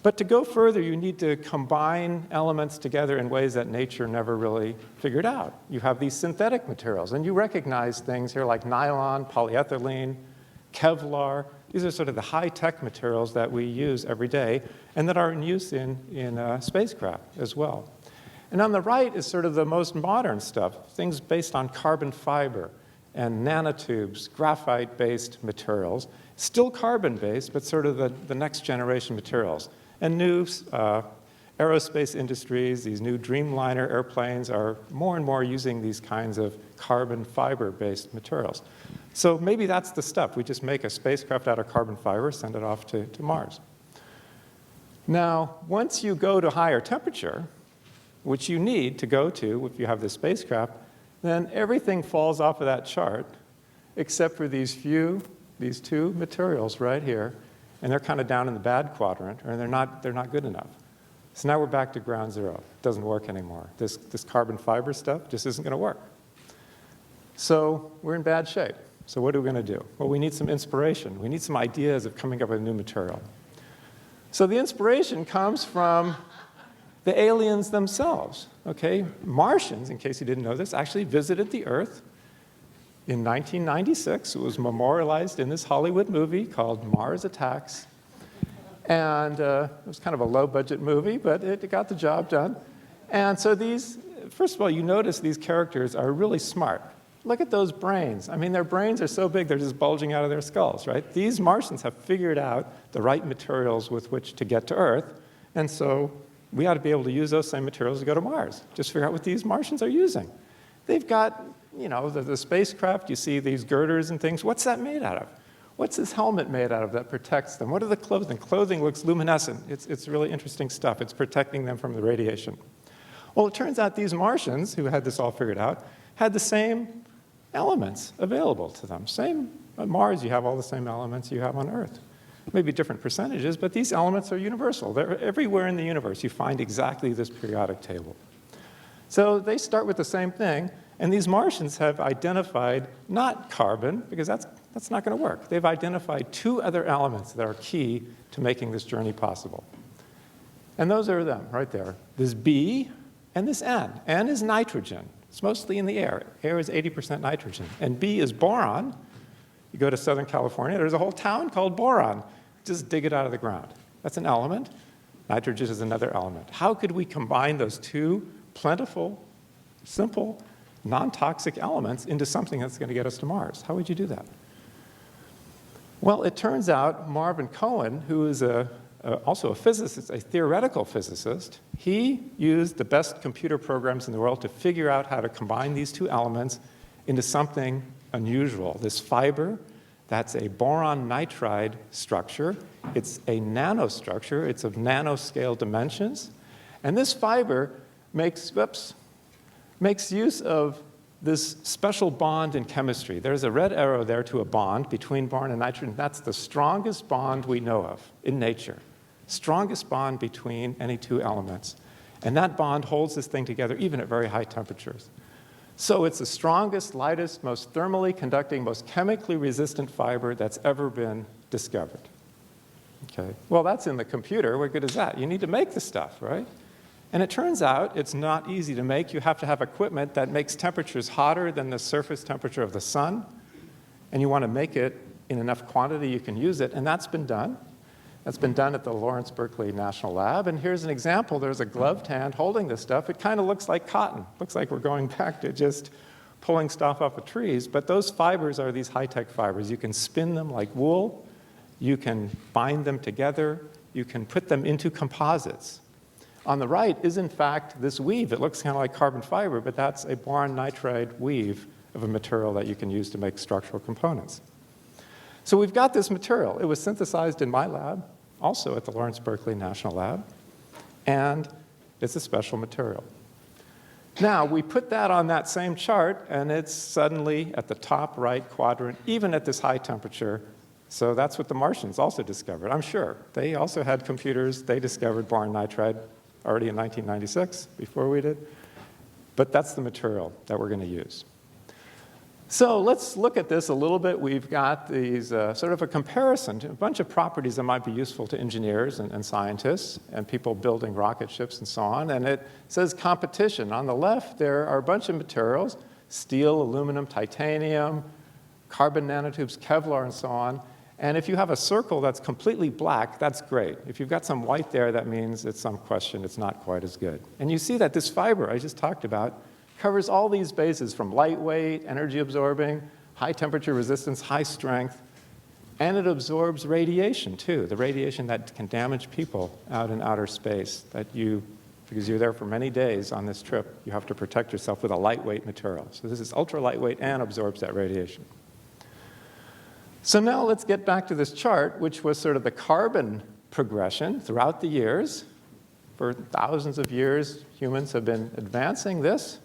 Speaker 10: But to go further, you need to combine elements together in ways that nature never really figured out. You have these synthetic materials, and you recognize things here like nylon, polyethylene, Kevlar. These are sort of the high-tech materials that we use every day and that are in use in spacecraft as well. And on the right is sort of the most modern stuff, things based on carbon fiber and nanotubes, graphite-based materials, still carbon-based, but sort of the next generation materials. And new aerospace industries, these new Dreamliner airplanes are more and more using these kinds of carbon fiber-based materials. So maybe that's the stuff. We just make a spacecraft out of carbon fiber, send it off to Mars. Now, once you go to higher temperature, which you need to go to if you have this spacecraft, then everything falls off of that chart except for these two materials right here, and they're kind of down in the bad quadrant, or they're not good enough. So now we're back to ground zero. It doesn't work anymore. This carbon fiber stuff just isn't going to work. So we're in bad shape. So what are we going to do? Well, we need some inspiration. We need some ideas of coming up with a new material. So the inspiration comes from the aliens themselves. Okay? Martians, in case you didn't know this, actually visited the Earth in 1996. It was memorialized in this Hollywood movie called Mars Attacks. And it was kind of a low-budget movie, but it got the job done. And so first of all, you notice these characters are really smart. Look at those brains. I mean, their brains are so big, they're just bulging out of their skulls, right? These Martians have figured out the right materials with which to get to Earth. And so we ought to be able to use those same materials to go to Mars. Just figure out what these Martians are using. They've got, the spacecraft. You see these girders and things. What's that made out of? What's this helmet made out of that protects them? What are the clothing? Clothing looks luminescent. It's really interesting stuff. It's protecting them from the radiation. Well, it turns out these Martians, who had this all figured out, had the same elements available to them. On Mars, you have all the same elements you have on Earth. Maybe different percentages, but these elements are universal. They're everywhere in the universe. You find exactly this periodic table. So they start with the same thing, and these Martians have identified not carbon, because that's not going to work. They've identified two other elements that are key to making this journey possible. And those are them right there. This B and this N. N is nitrogen. It's mostly in the air. Air is 80% nitrogen. And B is boron. You go to Southern California, there's a whole town called Boron. Just dig it out of the ground. That's an element. Nitrogen is another element. How could we combine those two plentiful, simple, non-toxic elements into something that's going to get us to Mars? How would you do that? Well, it turns out Marvin Cohen, who is also a physicist, a theoretical physicist, he used the best computer programs in the world to figure out how to combine these two elements into something unusual. This fiber, that's a boron nitride structure. It's a nanostructure. It's of nanoscale dimensions. And this fiber makes use of this special bond in chemistry. There's a red arrow there to a bond between boron and nitrogen. That's the strongest bond we know of in nature. Strongest bond between any two elements. And that bond holds this thing together even at very high temperatures. So it's the strongest, lightest, most thermally conducting, most chemically resistant fiber that's ever been discovered. Okay. Well, that's in the computer. What good is that? You need to make the stuff, right? And it turns out it's not easy to make. You have to have equipment that makes temperatures hotter than the surface temperature of the sun. And you want to make it in enough quantity you can use it. And that's been done. That's been done at the Lawrence Berkeley National Lab. And here's an example. There's a gloved hand holding this stuff. It kind of looks like cotton. Looks like we're going back to just pulling stuff off of trees. But those fibers are these high-tech fibers. You can spin them like wool. You can bind them together. you can put them into composites. On the right is, in fact, this weave. It looks kind of like carbon fiber, but that's a boron nitride weave of a material that you can use to make structural components. So we've got this material. It was synthesized in my lab, also at the Lawrence Berkeley National Lab, and it's a special material. Now, we put that on that same chart, and it's suddenly at the top right quadrant, even at this high temperature. So that's what the Martians also discovered, I'm sure. They also had computers. They discovered boron nitride already in 1996, before we did. But that's the material that we're going to use. So let's look at this a little bit. We've got these sort of a comparison to a bunch of properties that might be useful to engineers and scientists and people building rocket ships and so on. And it says competition. On the left, there are a bunch of materials: steel, aluminum, titanium, carbon nanotubes, Kevlar, and so on. And if you have a circle that's completely black, that's great. If you've got some white there, that means it's some question. It's not quite as good. And you see that this fiber I just talked about covers all these bases, from lightweight, energy absorbing, high temperature resistance, high strength, and it absorbs radiation too, the radiation that can damage people out in outer space, because you're there for many days on this trip, you have to protect yourself with a lightweight material. So this is ultra lightweight and absorbs that radiation. So now let's get back to this chart, which was sort of the carbon progression throughout the years. For thousands of years, humans have been advancing this.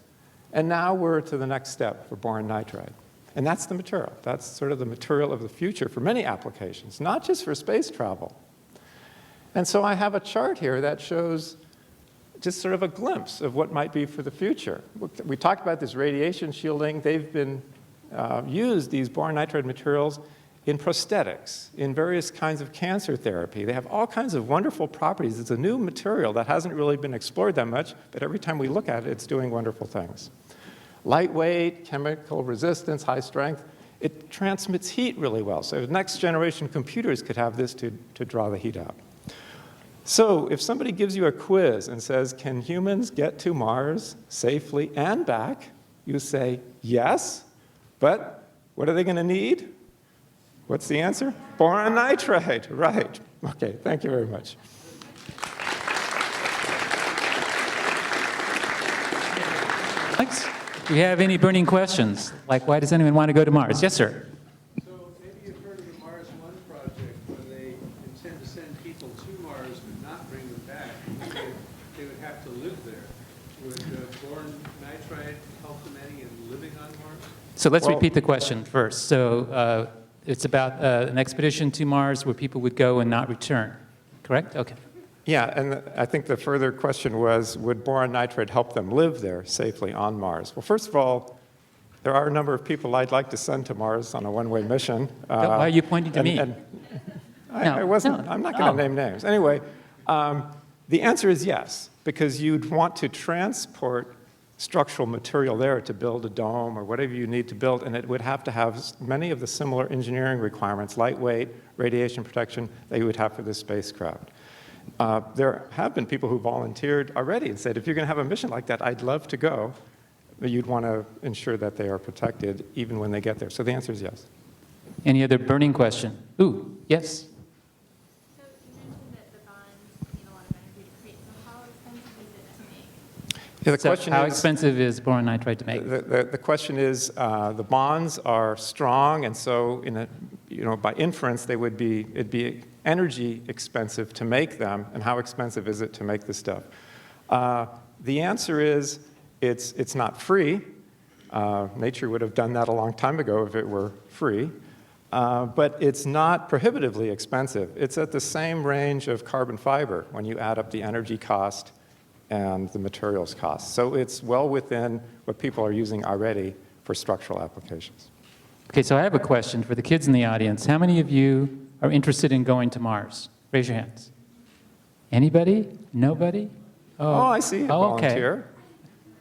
Speaker 10: And now we're to the next step for boron nitride. And that's the material. That's sort of the material of the future for many applications, not just for space travel. And so I have a chart here that shows just sort of a glimpse of what might be for the future. We talked about this radiation shielding. They've been used, these boron nitride materials, in prosthetics, in various kinds of cancer therapy. They have all kinds of wonderful properties. It's a new material that hasn't really been explored that much, but every time we look at it, it's doing wonderful things. Lightweight, chemical resistance, high strength. It transmits heat really well. So next generation computers could have this to draw the heat out. So if somebody gives you a quiz and says, can humans get to Mars safely and back? You say, yes, but what are they going to need? What's the answer? Boron nitride, right. Okay, thank you very much.
Speaker 4: Thanks. Do you have any burning questions? Like, why does anyone want to go to Mars? Yes, sir.
Speaker 11: So maybe you've heard of the Mars One project, where they intend to send people to Mars but not bring them back. They would have to live there. Would boron nitride help them any in living on Mars?
Speaker 4: So let's repeat the question first. So it's about an expedition to Mars where people would go and not return, correct? Okay.
Speaker 10: Yeah, and I think the further question was, would boron nitride help them live there safely on Mars? Well, first of all, there are a number of people I'd like to send to Mars on a one-way mission.
Speaker 4: Why are you pointing to me?
Speaker 10: I'm not going to name names. Anyway, the answer is yes, because you'd want to transport structural material there to build a dome or whatever you need to build, and it would have to have many of the similar engineering requirements, lightweight, radiation protection, that you would have for this spacecraft. There have been people who volunteered already and said, if you're going to have a mission like that, I'd love to go. But you'd want to ensure that they are protected even when they get there. So the answer is yes.
Speaker 4: Any other burning question? Ooh, yes.
Speaker 12: So you mentioned that the bonds need a lot of energy to create. So how expensive is it to make?
Speaker 10: Yeah, the question
Speaker 4: how
Speaker 10: is,
Speaker 4: expensive is boron nitride to make?
Speaker 10: The question is, the bonds are strong, and so by inference, it'd be energy expensive to make them, and how expensive is it to make this stuff? The answer is, it's not free. Nature would have done that a long time ago if it were free. But it's not prohibitively expensive. It's at the same range of carbon fiber when you add up the energy cost and the materials cost. So it's well within what people are using already for structural applications.
Speaker 4: Okay, so I have a question for the kids in the audience. How many of you are interested in going to Mars? Raise your hands. Anybody? Nobody?
Speaker 10: Oh, I see a volunteer.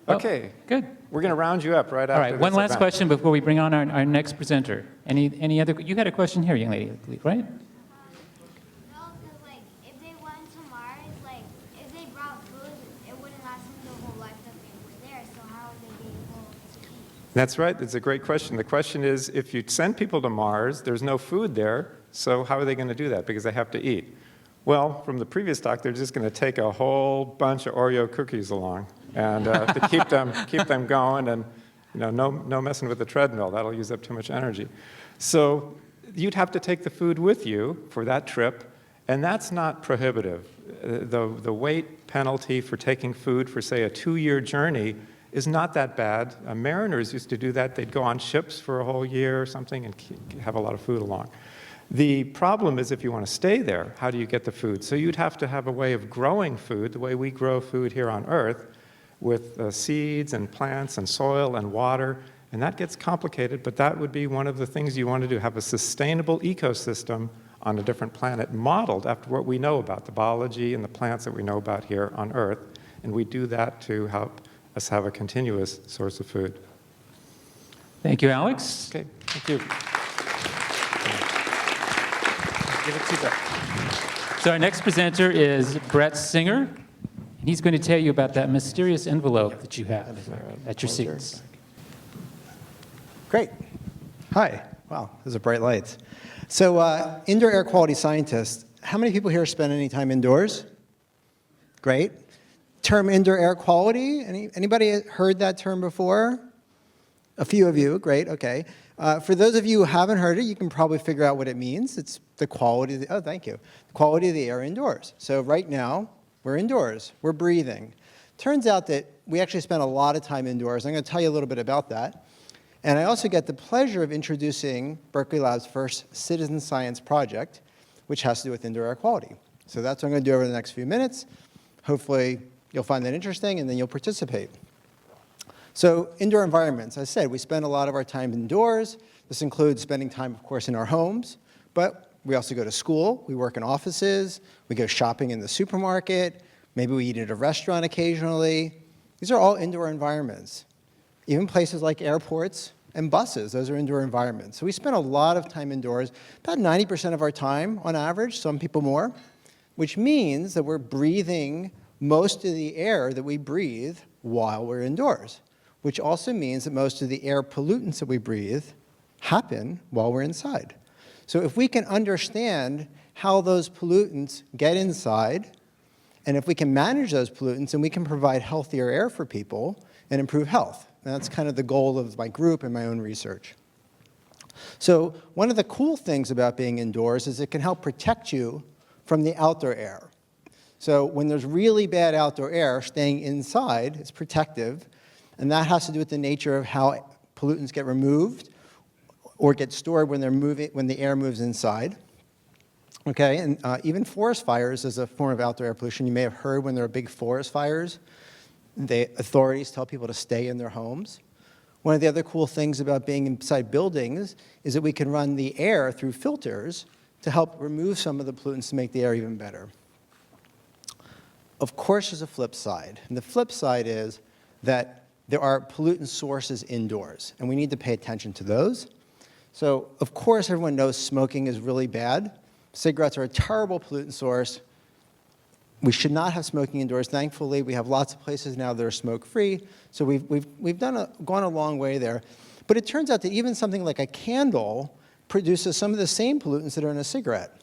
Speaker 10: Okay.
Speaker 4: Good.
Speaker 10: We're going to round you up right after this.
Speaker 4: All right, one last question before we bring on our next presenter. Any other? You had a question here, young lady, I believe, right?
Speaker 2: No, because like if they went to Mars, like if they brought food, it wouldn't last them the whole life that they were there. So how would they be able to eat?
Speaker 10: That's right. It's a great question. The question is, if you send people to Mars, there's no food there, so how are they going to do that? Because they have to eat. Well, from the previous talk, they're just going to take a whole bunch of Oreo cookies along and to keep them going, and no messing with the treadmill. That'll use up too much energy. So you'd have to take the food with you for that trip, and that's not prohibitive. The weight penalty for taking food for, say, a 2-year journey is not that bad. Mariners used to do that. They'd go on ships for a whole year or something and have a lot of food along. The problem is if you want to stay there, how do you get the food? So you'd have to have a way of growing food, the way we grow food here on Earth, with seeds and plants and soil and water, and that gets complicated, but that would be one of the things you want to do, have a sustainable ecosystem on a different planet modeled after what we know about the biology and the plants that we know about here on Earth, and we do that to help us have a continuous source of food.
Speaker 4: Thank you, Alex.
Speaker 10: Okay, thank you.
Speaker 4: Give it to Brett. So our next presenter is Brett Singer. And he's going to tell you about that mysterious envelope that you have at your seats.
Speaker 13: Great. Hi. Wow, those are bright lights. So indoor air quality scientists, how many people here spend any time indoors? Great. Term indoor air quality, anybody heard that term before? A few of you, great, okay. For those of you who haven't heard it, you can probably figure out what it means. It's the quality of the, thank you. The quality of the air indoors. So right now, we're indoors, we're breathing. Turns out that we actually spend a lot of time indoors. I'm going to tell you a little bit about that. And I also get the pleasure of introducing Berkeley Lab's first citizen science project, which has to do with indoor air quality. So that's what I'm going to do over the next few minutes. Hopefully, you'll find that interesting, and then you'll participate. So indoor environments, as I said, we spend a lot of our time indoors. This includes spending time, of course, in our homes, but we also go to school, we work in offices, we go shopping in the supermarket, maybe we eat at a restaurant occasionally. These are all indoor environments. Even places like airports and buses, those are indoor environments. So we spend a lot of time indoors, about 90% of our time on average, some people more, which means that we're breathing most of the air that we breathe while we're indoors, which also means that most of the air pollutants that we breathe happen while we're inside. So if we can understand how those pollutants get inside, and if we can manage those pollutants, then we can provide healthier air for people and improve health. And that's kind of the goal of my group and my own research. So one of the cool things about being indoors is it can help protect you from the outdoor air. So when there's really bad outdoor air, staying inside is protective, and that has to do with the nature of how pollutants get removed or get stored when the air moves inside. Okay, and even forest fires is a form of outdoor air pollution. You may have heard when there are big forest fires, the authorities tell people to stay in their homes. One of the other cool things about being inside buildings is that we can run the air through filters to help remove some of the pollutants to make the air even better. Of course, there's a flip side. And the flip side is that there are pollutant sources indoors, and we need to pay attention to those. So, of course, everyone knows smoking is really bad. Cigarettes are a terrible pollutant source. We should not have smoking indoors. Thankfully, we have lots of places now that are smoke-free, so we've gone a long way there. But it turns out that even something like a candle produces some of the same pollutants that are in a cigarette.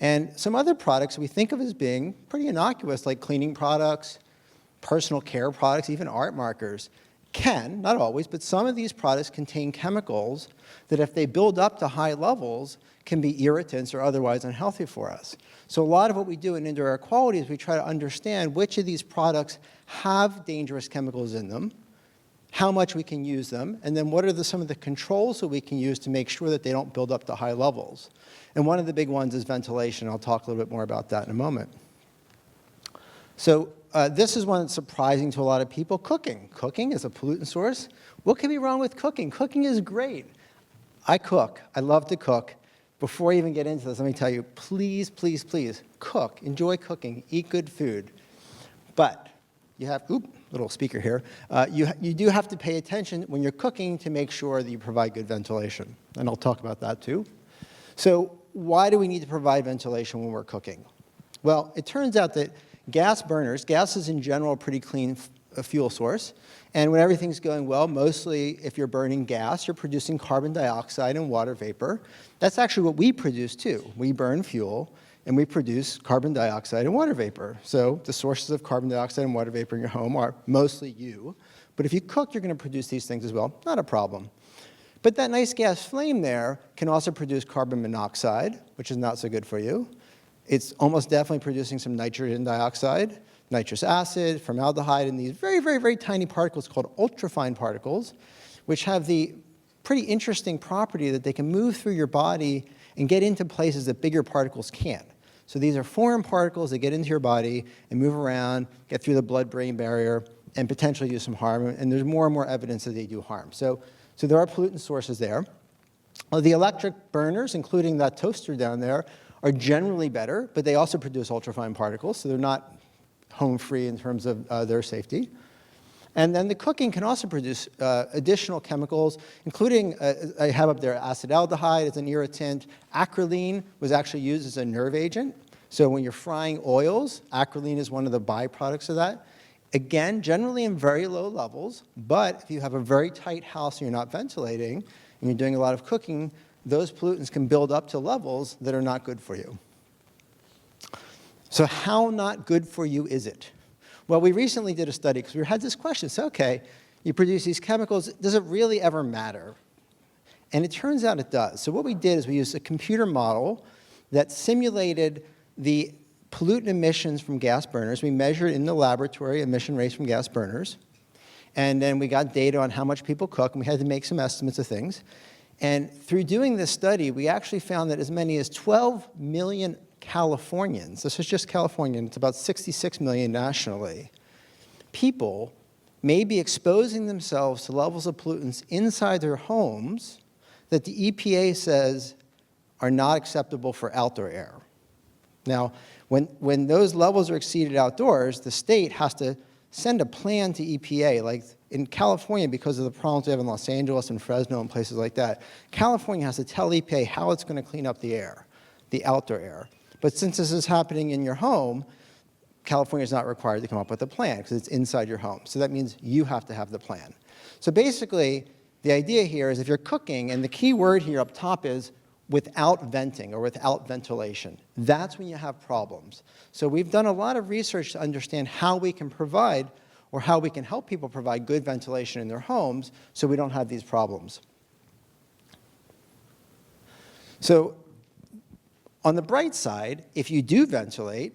Speaker 13: And some other products we think of as being pretty innocuous, like cleaning products, personal care products, even art markers, can, not always, but some of these products contain chemicals that if they build up to high levels can be irritants or otherwise unhealthy for us. So a lot of what we do in indoor air quality is we try to understand which of these products have dangerous chemicals in them, how much we can use them, and then what are some of the controls that we can use to make sure that they don't build up to high levels. And one of the big ones is ventilation. I'll talk a little bit more about that in a moment. So this is one that's surprising to a lot of people, cooking. Cooking is a pollutant source. What can be wrong with cooking? Cooking is great. I cook. I love to cook. Before I even get into this, let me tell you, please, please, please, cook. Enjoy cooking. Eat good food. But you have, little speaker here, you do have to pay attention when you're cooking to make sure that you provide good ventilation. And I'll talk about that too. So why do we need to provide ventilation when we're cooking? Well, it turns out that gas burners, gas is in general a pretty clean fuel source. And when everything's going well, mostly if you're burning gas, you're producing carbon dioxide and water vapor. That's actually what we produce too. We burn fuel, and we produce carbon dioxide and water vapor. So the sources of carbon dioxide and water vapor in your home are mostly you. But if you cook, you're going to produce these things as well. Not a problem. But that nice gas flame there can also produce carbon monoxide, which is not so good for you. It's almost definitely producing some nitrogen dioxide, nitrous acid, formaldehyde, and these very, very, very tiny particles called ultrafine particles, which have the pretty interesting property that they can move through your body and get into places that bigger particles can't. So these are foreign particles that get into your body and move around, get through the blood-brain barrier, and potentially do some harm. And there's more and more evidence that they do harm. So there are pollutant sources there. The electric burners, including that toaster down there, are generally better, but they also produce ultrafine particles, so they're not home free in terms of their safety. And then the cooking can also produce additional chemicals, including, I have up there acetaldehyde as an irritant. Acrolein was actually used as a nerve agent. So when you're frying oils, acrolein is one of the byproducts of that. Again, generally in very low levels, but if you have a very tight house and you're not ventilating, and you're doing a lot of cooking, those pollutants can build up to levels that are not good for you. So how not good for you is it? Well, we recently did a study because we had this question. So, okay, you produce these chemicals, does it really ever matter? And it turns out it does. So what we did is we used a computer model that simulated the pollutant emissions from gas burners. We measured in the laboratory emission rates from gas burners. And then we got data on how much people cook, and we had to make some estimates of things. And through doing this study, we actually found that as many as 12 million Californians, this is just California, and it's about 66 million nationally, people may be exposing themselves to levels of pollutants inside their homes that the EPA says are not acceptable for outdoor air. Now, when those levels are exceeded outdoors, the state has to send a plan to EPA. Like in California, because of the problems we have in Los Angeles and Fresno and places like that, California has to tell EPA how it's going to clean up the air, the outdoor air. But since this is happening in your home, California is not required to come up with a plan because it's inside your home. So that means you have to have the plan. So basically, the idea here is if you're cooking, and the key word here up top is without venting or without ventilation, that's when you have problems. So we've done a lot of research to understand how we can provide or how we can help people provide good ventilation in their homes so we don't have these problems. So on the bright side, if you do ventilate,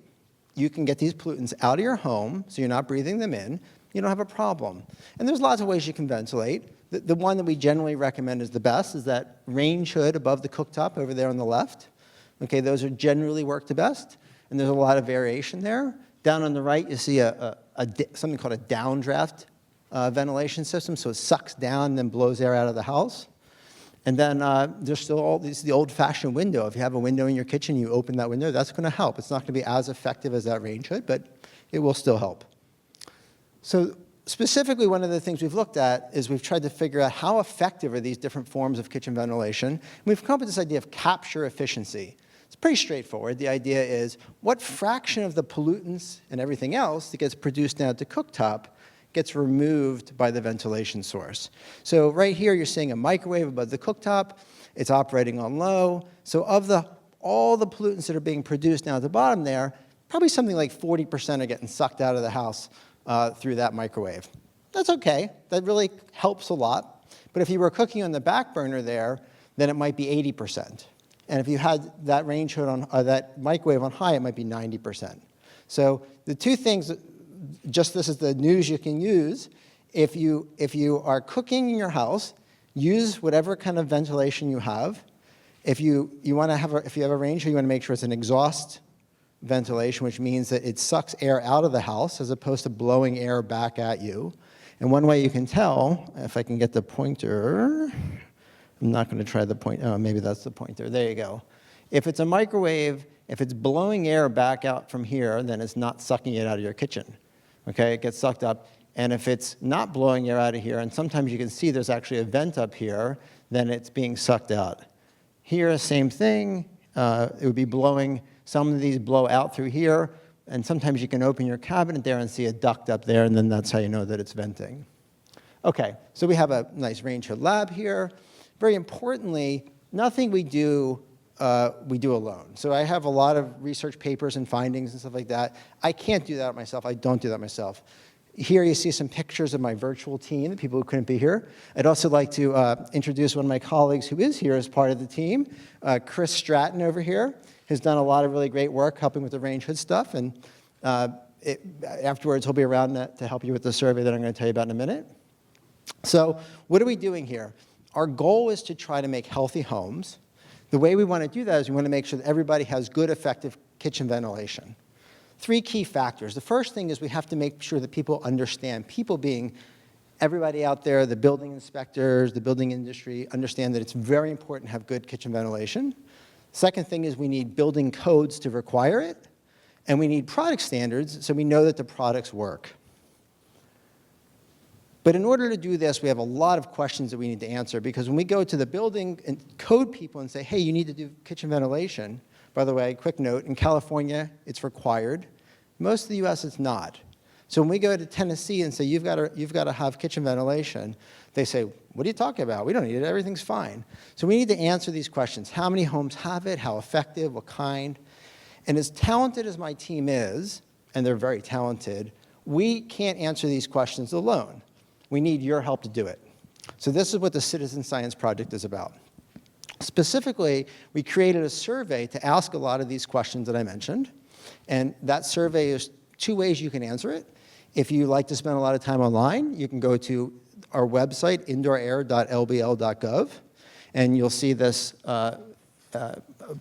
Speaker 13: you can get these pollutants out of your home so you're not breathing them in. You don't have a problem. And there's lots of ways you can ventilate. The one that we generally recommend is the best is that range hood above the cooktop over there on the left. Okay, those are generally work the best, and there's a lot of variation there. Down on the right, you see something called a downdraft ventilation system, so it sucks down and then blows air out of the house. And then there's still the old-fashioned window. If you have a window in your kitchen, you open that window, that's going to help. It's not going to be as effective as that range hood, but it will still help. So specifically, one of the things we've looked at is we've tried to figure out how effective are these different forms of kitchen ventilation. And we've come up with this idea of capture efficiency. It's pretty straightforward. The idea is what fraction of the pollutants and everything else that gets produced now at the cooktop gets removed by the ventilation source. So right here, you're seeing a microwave above the cooktop. It's operating on low. So of all the pollutants that are being produced now at the bottom there, probably something like 40% are getting sucked out of the house through that microwave. That's okay. That really helps a lot. But if you were cooking on the back burner there, then it might be 80%. And if you had that range hood on that microwave on high, it might be 90%. So the two things, just this is the news you can use. If you are cooking in your house, use whatever kind of ventilation you have. If you have a range hood, you want to make sure it's an exhaust ventilation, which means that it sucks air out of the house as opposed to blowing air back at you. And one way you can tell, if I can get the pointer, I'm not going to try the point, oh, maybe that's the pointer. There you go. If it's a microwave, if it's blowing air back out from here, then it's not sucking it out of your kitchen. Okay, it gets sucked up. And if it's not blowing air out of here, and sometimes you can see there's actually a vent up here, then it's being sucked out. Here, same thing. It would be blowing. Some of these blow out through here, and sometimes you can open your cabinet there and see a duct up there, and then that's how you know that it's venting. Okay, so we have a nice range hood lab here. Very importantly, nothing we do we do alone. So I have a lot of research papers and findings and stuff like that. I can't do that myself. I don't do that myself. Here you see some pictures of my virtual team, the people who couldn't be here. I'd also like to introduce one of my colleagues who is here as part of the team. Chris Stratton over here has done a lot of really great work helping with the range hood stuff. And afterwards, he'll be around to help you with the survey that I'm going to tell you about in a minute. So what are we doing here? Our goal is to try to make healthy homes. The way we want to do that is we want to make sure that everybody has good, effective kitchen ventilation. 3 key factors. The first thing is we have to make sure that people understand, people being everybody out there, the building inspectors, the building industry, understand that it's very important to have good kitchen ventilation. Second thing is we need building codes to require it, and we need product standards so we know that the products work. But in order to do this, we have a lot of questions that we need to answer, because when we go to the building and code people and say, hey, you need to do kitchen ventilation, by the way, quick note, in California, it's required. Most of the US, it's not. So when we go to Tennessee and say, you've got to have kitchen ventilation, they say, what are you talking about? We don't need it, everything's fine. So we need to answer these questions. How many homes have it? How effective? What kind? And as talented as my team is, and they're very talented, we can't answer these questions alone. We need your help to do it. So this is what the Citizen Science Project is about. Specifically, we created a survey to ask a lot of these questions that I mentioned. And that survey is 2 ways you can answer it. If you like to spend a lot of time online, you can go to our website, indoorair.lbl.gov, and you'll see this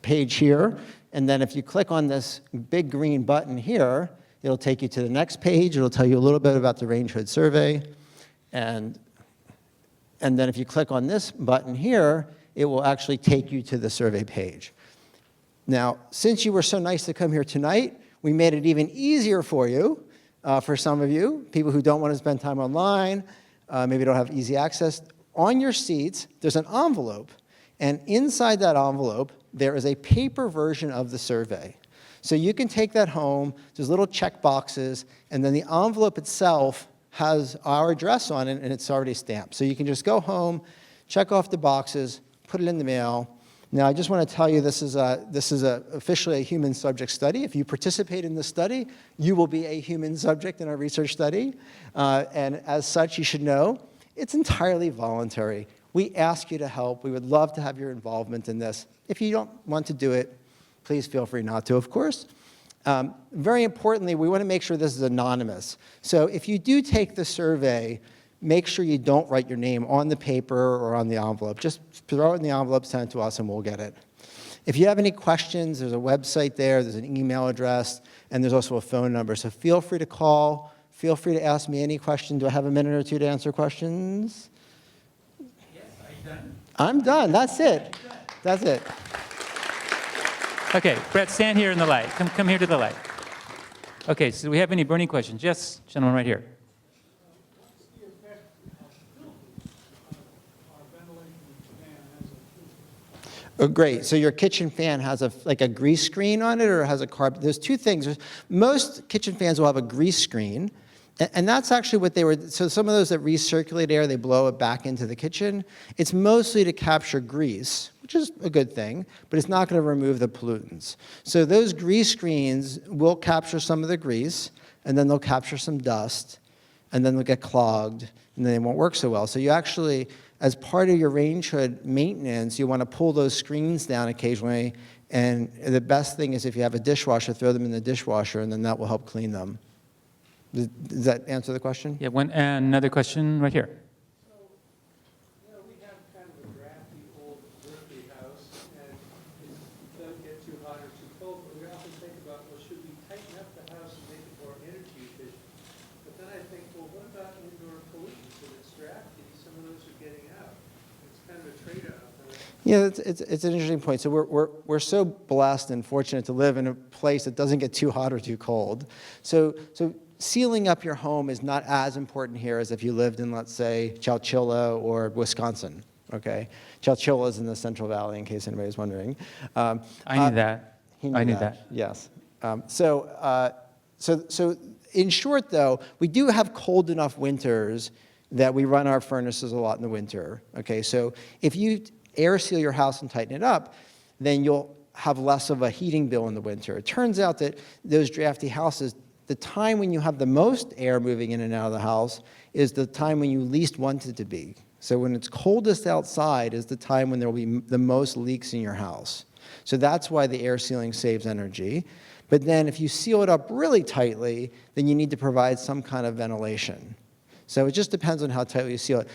Speaker 13: page here. And then if you click on this big green button here, it'll take you to the next page. It'll tell you a little bit about the range hood survey. And then if you click on this button here, it will actually take you to the survey page. Now, since you were so nice to come here tonight, we made it even easier for you, for some of you, people who don't want to spend time online, maybe don't have easy access. On your seats, there's an envelope, and inside that envelope, there is a paper version of the survey. So you can take that home, there's little check boxes, and then the envelope itself has our address on it, and it's already stamped. So you can just go home, check off the boxes, put it in the mail. Now, I just want to tell you this is officially a human subject study. If you participate in this study, you will be a human subject in our research study. And as such, you should know it's entirely voluntary. We ask you to help. We would love to have your involvement in this. If you don't want to do it, please feel free not to, of course. Very importantly, we want to make sure this is anonymous. So if you do take the survey, make sure you don't write your name on the paper or on the envelope. Just throw it in the envelope, send it to us, and we'll get it. If you have any questions, there's a website there, there's an email address, and there's also a phone number. So feel free to call. Feel free to ask me any question. Do I have a minute or two to answer questions?
Speaker 4: Yes, are you done?
Speaker 13: I'm done. That's it. That's it.
Speaker 4: Okay, Brett, stand here in the light. Come here to the light. Okay, so do we have any burning questions? Yes, gentleman right here.
Speaker 13: Oh, great. So your kitchen fan has like a grease screen on it, or has a carb? There's 2 things. Most kitchen fans will have a grease screen, and that's actually what they were. So some of those that recirculate air, they blow it back into the kitchen. It's mostly to capture grease, which is a good thing, but it's not going to remove the pollutants. So those grease screens will capture some of the grease, and then they'll capture some dust, and then they'll get clogged, and then they won't work so well. So you actually, as part of your range hood maintenance, you want to pull those screens down occasionally, and the best thing is if you have a dishwasher, throw them in the dishwasher, and then that will help clean them. Does that answer the question?
Speaker 4: Yeah, and another question right here.
Speaker 11: So, we have kind of a drafty old Berkeley house, and it doesn't get too hot or too cold, but we often think about, well, should we tighten up the house and make it more energy efficient? But then I think, well, what about indoor pollutants? If it's drafty, some of those are getting out. It's kind of a trade-off.
Speaker 13: Yeah, it's an interesting point. So we're so blessed and fortunate to live in a place that doesn't get too hot or too cold. So sealing up your home is not as important here as if you lived in, let's say, Chowchilla or Wisconsin. Okay, Chowchilla is in the Central Valley, in case anybody's wondering.
Speaker 4: I knew that.
Speaker 13: I knew that. Yes. So in short, though, we do have cold enough winters that we run our furnaces a lot in the winter. Okay, so if you air seal your house and tighten it up, then you'll have less of a heating bill in the winter. It turns out that those drafty houses, the time when you have the most air moving in and out of the house is the time when you least want it to be. So when it's coldest outside is the time when there will be the most leaks in your house. So that's why the air sealing saves energy. But then if you seal it up really tightly, then you need to provide some kind of ventilation. So it just depends on how tightly you seal it.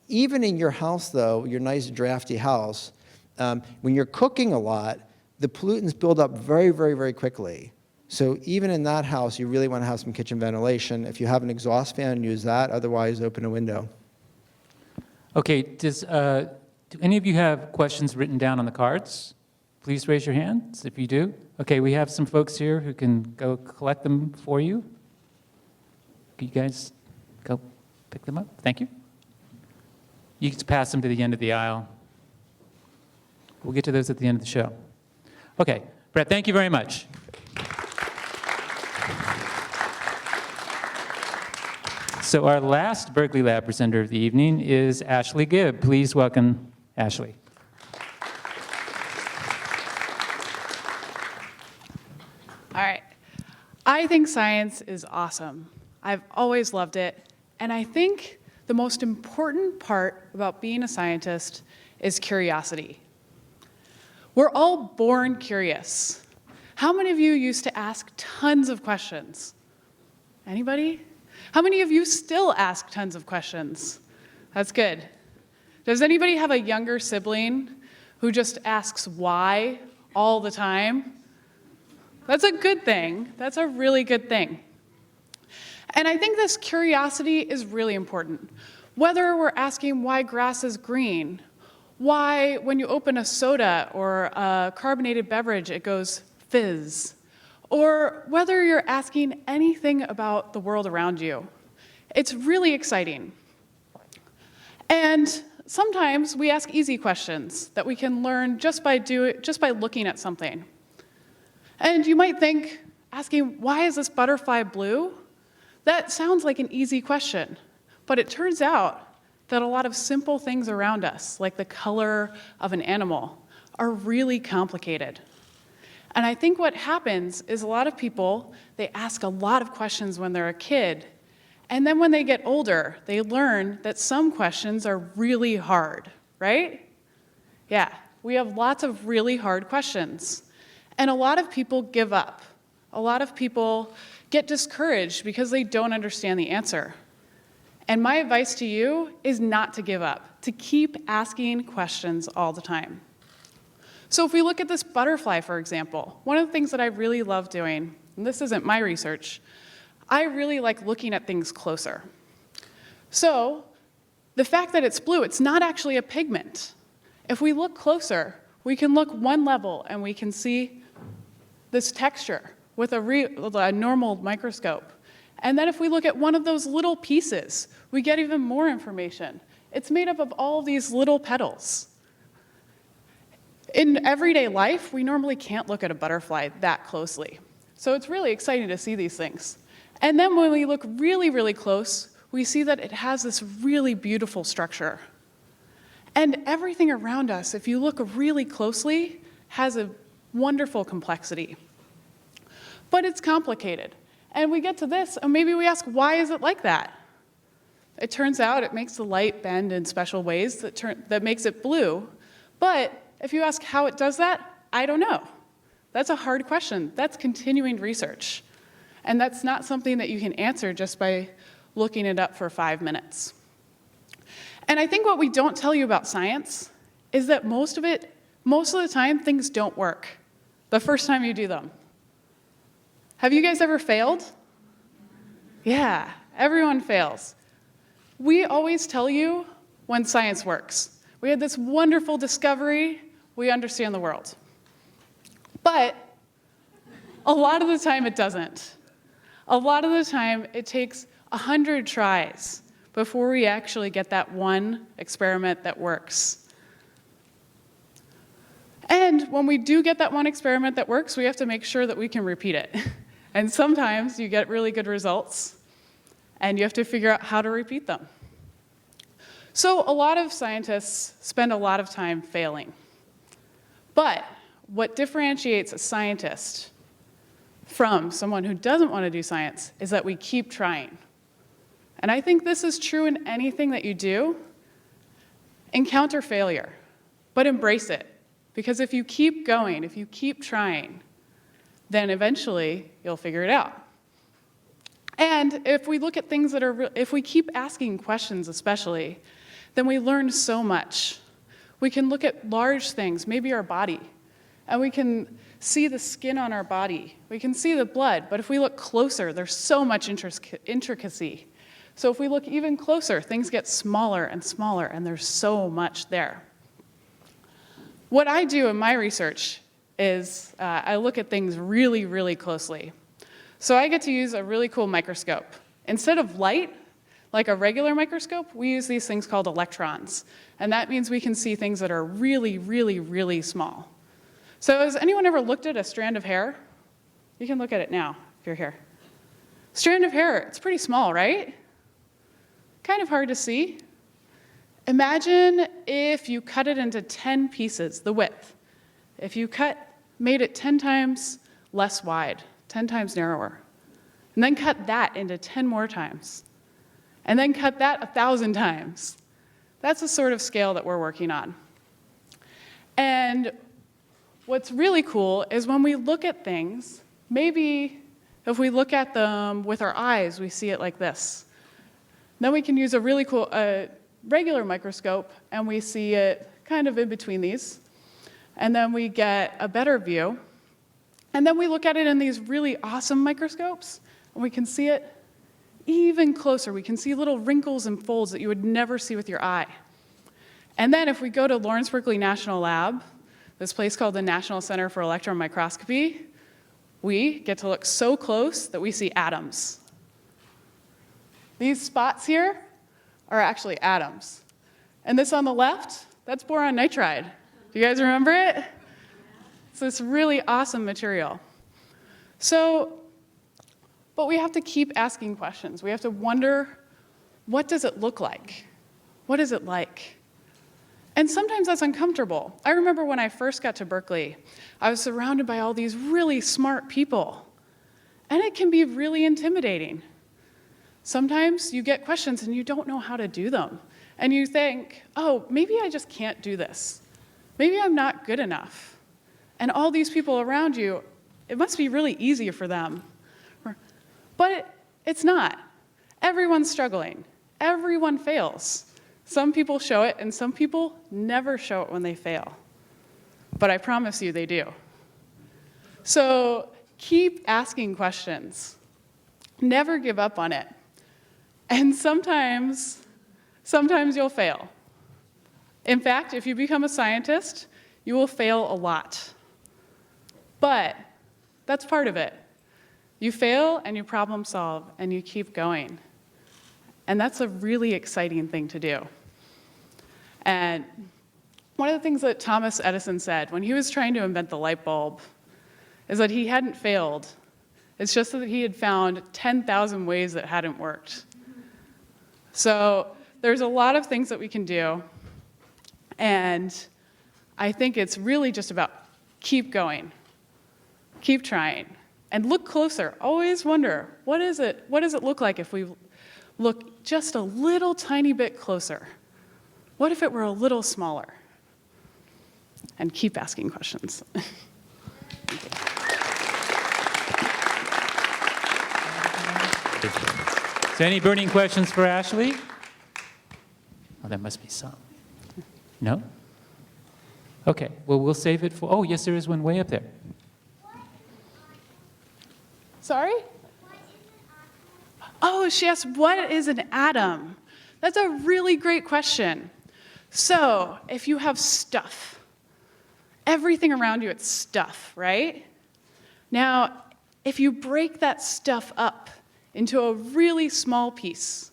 Speaker 13: Even in your house, though, your nice drafty house, when you're cooking a lot, the pollutants build up very, very, very quickly. So even in that house, you really want to have some kitchen ventilation. If you have an exhaust fan, use that. Otherwise, open a window.
Speaker 4: Okay, do any of you have questions written down on the cards? Please raise your hands if you do. Okay, we have some folks here who can go collect them for you. Could you guys go pick them up? Thank you. You can pass them to the end of the aisle. We'll get to those at the end of the show. Okay, Brett, thank you very much. So our last Berkeley Lab presenter of the evening is Ashley Gibb. Please welcome Ashley.
Speaker 14: All right. I think science is awesome. I've always loved it. And I think the most important part about being a scientist is curiosity. We're all born curious. How many of you used to ask tons of questions? Anybody? How many of you still ask tons of questions? That's good. Does anybody have a younger sibling who just asks why all the time? That's a good thing. That's a really good thing. And I think this curiosity is really important. Whether we're asking why grass is green, why when you open a soda or a carbonated beverage it goes fizz, or whether you're asking anything about the world around you. It's really exciting. And sometimes we ask easy questions that we can learn just by looking at something. And you might think, asking, why is this butterfly blue? That sounds like an easy question, but it turns out that a lot of simple things around us, like the color of an animal, are really complicated. And I think what happens is a lot of people, they ask a lot of questions when they're a kid, and then when they get older, they learn that some questions are really hard, right? Yeah, we have lots of really hard questions. And a lot of people give up. A lot of people get discouraged because they don't understand the answer. And my advice to you is not to give up, to keep asking questions all the time. So if we look at this butterfly, for example, one of the things that I really love doing, and this isn't my research, I really like looking at things closer. So the fact that it's blue, it's not actually a pigment. If we look closer, we can look one level and we can see this texture with a normal microscope. And then if we look at one of those little pieces, we get even more information. It's made up of all these little petals. In everyday life, we normally can't look at a butterfly that closely. So it's really exciting to see these things. And then when we look really, really close, we see that it has this really beautiful structure. And everything around us, if you look really closely, has a wonderful complexity. But it's complicated. And we get to this, and maybe we ask, why is it like that? It turns out it makes the light bend in special ways that makes it blue. But if you ask how it does that, I don't know. That's a hard question. That's continuing research. And that's not something that you can answer just by looking it up for 5 minutes. And I think what we don't tell you about science is that most of the time, things don't work the first time you do them. Have you guys ever failed? Yeah, everyone fails. We always tell you when science works. We had this wonderful discovery, we understand the world. But a lot of the time it doesn't. A lot of the time it takes 100 tries before we actually get that one experiment that works. And when we do get that one experiment that works, we have to make sure that we can repeat it. And sometimes you get really good results, and you have to figure out how to repeat them. So a lot of scientists spend a lot of time failing. But what differentiates a scientist from someone who doesn't want to do science is that we keep trying. And I think this is true in anything that you do. Encounter failure, but embrace it. Because if you keep going, if you keep trying, then eventually you'll figure it out. And if we look at things that are, if we keep asking questions especially, then we learn so much. We can look at large things, maybe our body, and we can see the skin on our body. We can see the blood, but if we look closer, there's so much intricacy. So if we look even closer, things get smaller and smaller, and there's so much there. What I do in my research is I look at things really, really closely. So I get to use a really cool microscope. Instead of light, like a regular microscope, we use these things called electrons. And that means we can see things that are really, really, really small. So has anyone ever looked at a strand of hair? You can look at it now, if you're here. Strand of hair, it's pretty small, right? Kind of hard to see. Imagine if you cut it into 10 pieces, the width. If you made it 10 times less wide, 10 times narrower, and then cut that into 10 more times, and then cut that 1,000 times. That's the sort of scale that we're working on. And what's really cool is when we look at things, maybe if we look at them with our eyes, we see it like this. Then we can use a really cool regular microscope, and we see it kind of in between these. And then we get a better view. And then we look at it in these really awesome microscopes, and we can see it even closer. We can see little wrinkles and folds that you would never see with your eye. And then if we go to Lawrence Berkeley National Lab, this place called the National Center for Electron Microscopy, we get to look so close that we see atoms. These spots here are actually atoms. And this on the left, that's boron nitride. Do you guys remember it? It's this really awesome material. But we have to keep asking questions. We have to wonder, what does it look like? What is it like? And sometimes that's uncomfortable. I remember when I first got to Berkeley, I was surrounded by all these really smart people. And it can be really intimidating. Sometimes you get questions and you don't know how to do them. And you think, oh, maybe I just can't do this. Maybe I'm not good enough. And all these people around you, it must be really easy for them. But it's not. Everyone's struggling. Everyone fails. Some people show it, and some people never show it when they fail. But I promise you they do. So keep asking questions. Never give up on it. And sometimes you'll fail. In fact, if you become a scientist, you will fail a lot. But that's part of it. You fail and you problem solve and you keep going. And that's a really exciting thing to do. And one of the things that Thomas Edison said when he was trying to invent the light bulb is that he hadn't failed. It's just that he had found 10,000 ways that hadn't worked. So there's a lot of things that we can do. And I think it's really just about keep going, keep trying, and look closer. Always wonder, what does it look like if we look just a little tiny bit closer? What if it were a little smaller? And keep asking questions.
Speaker 4: So any burning questions for Ashley? Oh, there must be some. No? Okay, well, we'll save it for, oh, yes, there is one way up there.
Speaker 14: Sorry? Oh, she asked, what is an atom? That's a really great question. So, if you have stuff, everything around you, it's stuff, right? Now, if you break that stuff up into a really small piece,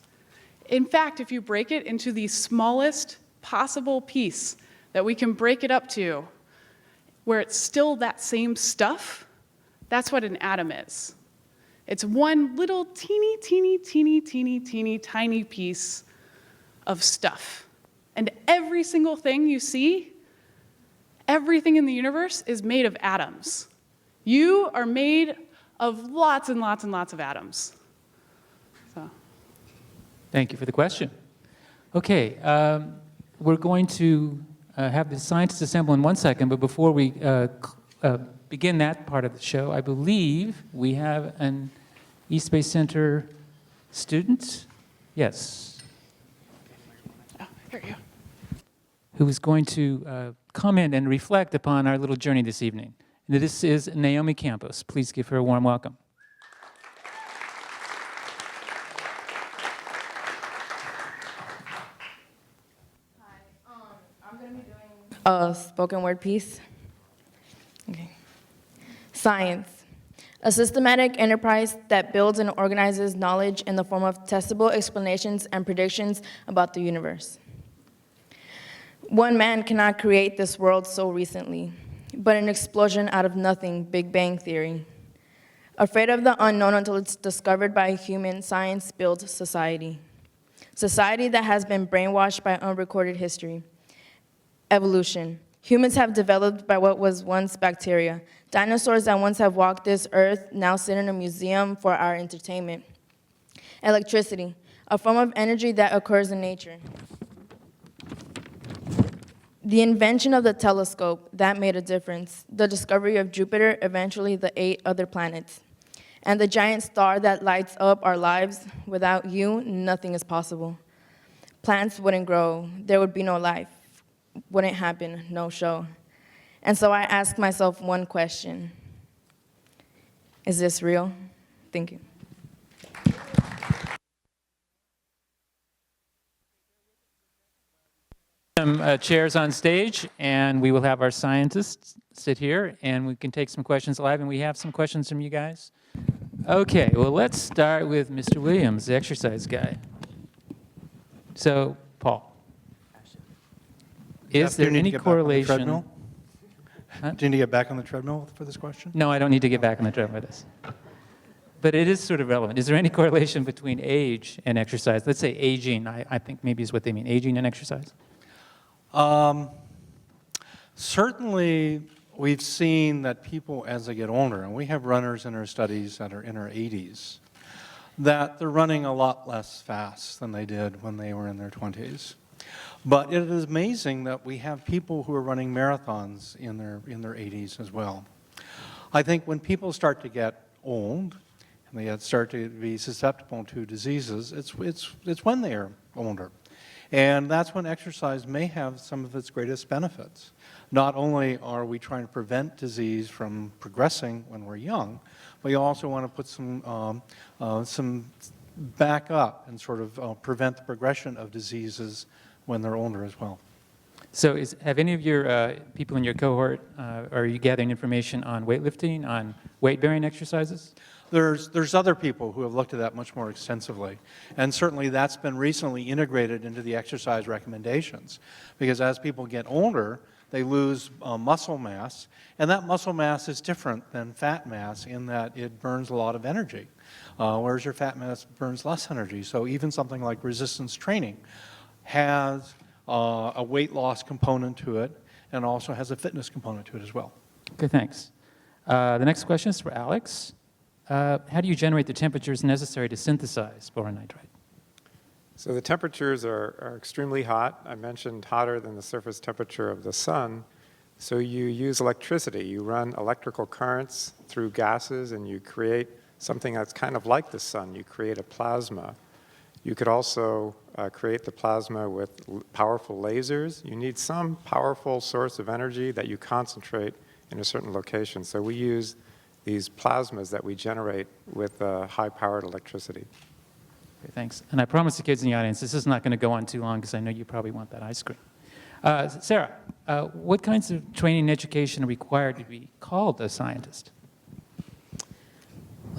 Speaker 14: in fact, if you break it into the smallest possible piece that we can break it up to, where it's still that same stuff, that's what an atom is. It's one little teeny, teeny, teeny, teeny, teeny, tiny piece of stuff. And every single thing you see, Everything in the universe is made of atoms. You are made of lots and lots and lots of atoms. So.
Speaker 4: Thank you for the question. Okay, we're going to have the scientists assemble in 1 second, but before we begin that part of the show, I believe we have an East Bay Center student. Yes.
Speaker 14: Oh, here you go.
Speaker 4: Who is going to comment and reflect upon our little journey this evening. And this is Naomi Campos. Please give her a warm welcome.
Speaker 15: I'm going to be doing a spoken word piece. Okay. Science, a systematic enterprise that builds and organizes knowledge in the form of testable explanations and predictions about the universe. One man cannot create this world so recently, but an explosion out of nothing, Big Bang Theory. Afraid of the unknown until it's discovered by a human, science builds society. Society that has been brainwashed by unrecorded history. Evolution. Humans have developed by what was once bacteria. Dinosaurs that once have walked this earth now sit in a museum for our entertainment. Electricity, a form of energy that occurs in nature. The invention of the telescope, that made a difference. The discovery of Jupiter, eventually the 8 other planets. And the giant star that lights up our lives. Without you, nothing is possible. Plants wouldn't grow. There would be no life. Wouldn't happen, no show. And so I asked myself one question. Is this real? Thank you.
Speaker 4: Some chairs on stage, and we will have our scientists sit here, and we can take some questions live, and we have some questions from you guys. Okay, well, let's start with Mr. Williams, the exercise guy. So, Paul, is there any correlation?
Speaker 9: Huh? Do you need to get back on the treadmill for this question?
Speaker 4: No, I don't need to get back on the treadmill with this. But it is sort of relevant. Is there any correlation between age and exercise? Let's say aging, I think maybe is what they mean, aging and exercise.
Speaker 9: Certainly, we've seen that people, as they get older, and we have runners in our studies that are in their 80s, that they're running a lot less fast than they did when they were in their 20s. But it is amazing that we have people who are running marathons in their 80s as well. I think when people start to get old, and they start to be susceptible to diseases, it's when they are older. And that's when exercise may have some of its greatest benefits. Not only are we trying to prevent disease from progressing when we're young, but you also want to put some back up and sort of prevent the progression of diseases when they're older as well.
Speaker 4: So have any of your people in your cohort, are you gathering information on weightlifting, on weight-bearing exercises?
Speaker 9: There's other people who have looked at that much more extensively. And certainly that's been recently integrated into the exercise recommendations. Because as people get older, they lose muscle mass. And that muscle mass is different than fat mass in that it burns a lot of energy. Whereas your fat mass burns less energy. So even something like resistance training has a weight loss component to it and also has a fitness component to it as well.
Speaker 4: Okay, thanks. The next question is for Alex. How do you generate the temperatures necessary to synthesize boron nitride?
Speaker 10: So the temperatures are extremely hot. I mentioned hotter than the surface temperature of the sun. So you use electricity. You run electrical currents through gases, and you create something that's kind of like the sun. You create a plasma. You could also create the plasma with powerful lasers. You need some powerful source of energy that you concentrate in a certain location. So we use these plasmas that we generate with high-powered electricity.
Speaker 4: Okay, thanks. And I promise the kids in the audience, this is not going to go on too long because I know you probably want that ice cream. Sarah, what kinds of training and education are required to be called a scientist?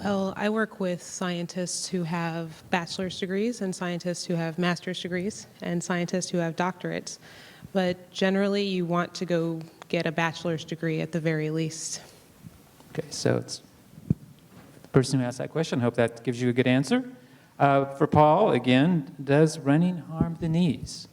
Speaker 6: Well, I work with scientists who have bachelor's degrees and scientists who have master's degrees and scientists who have doctorates. But generally, you want to go get a bachelor's degree at the very least.
Speaker 4: Okay, so it's the person who asked that question. I hope that gives you a good answer. For Paul, again, does running harm the knees?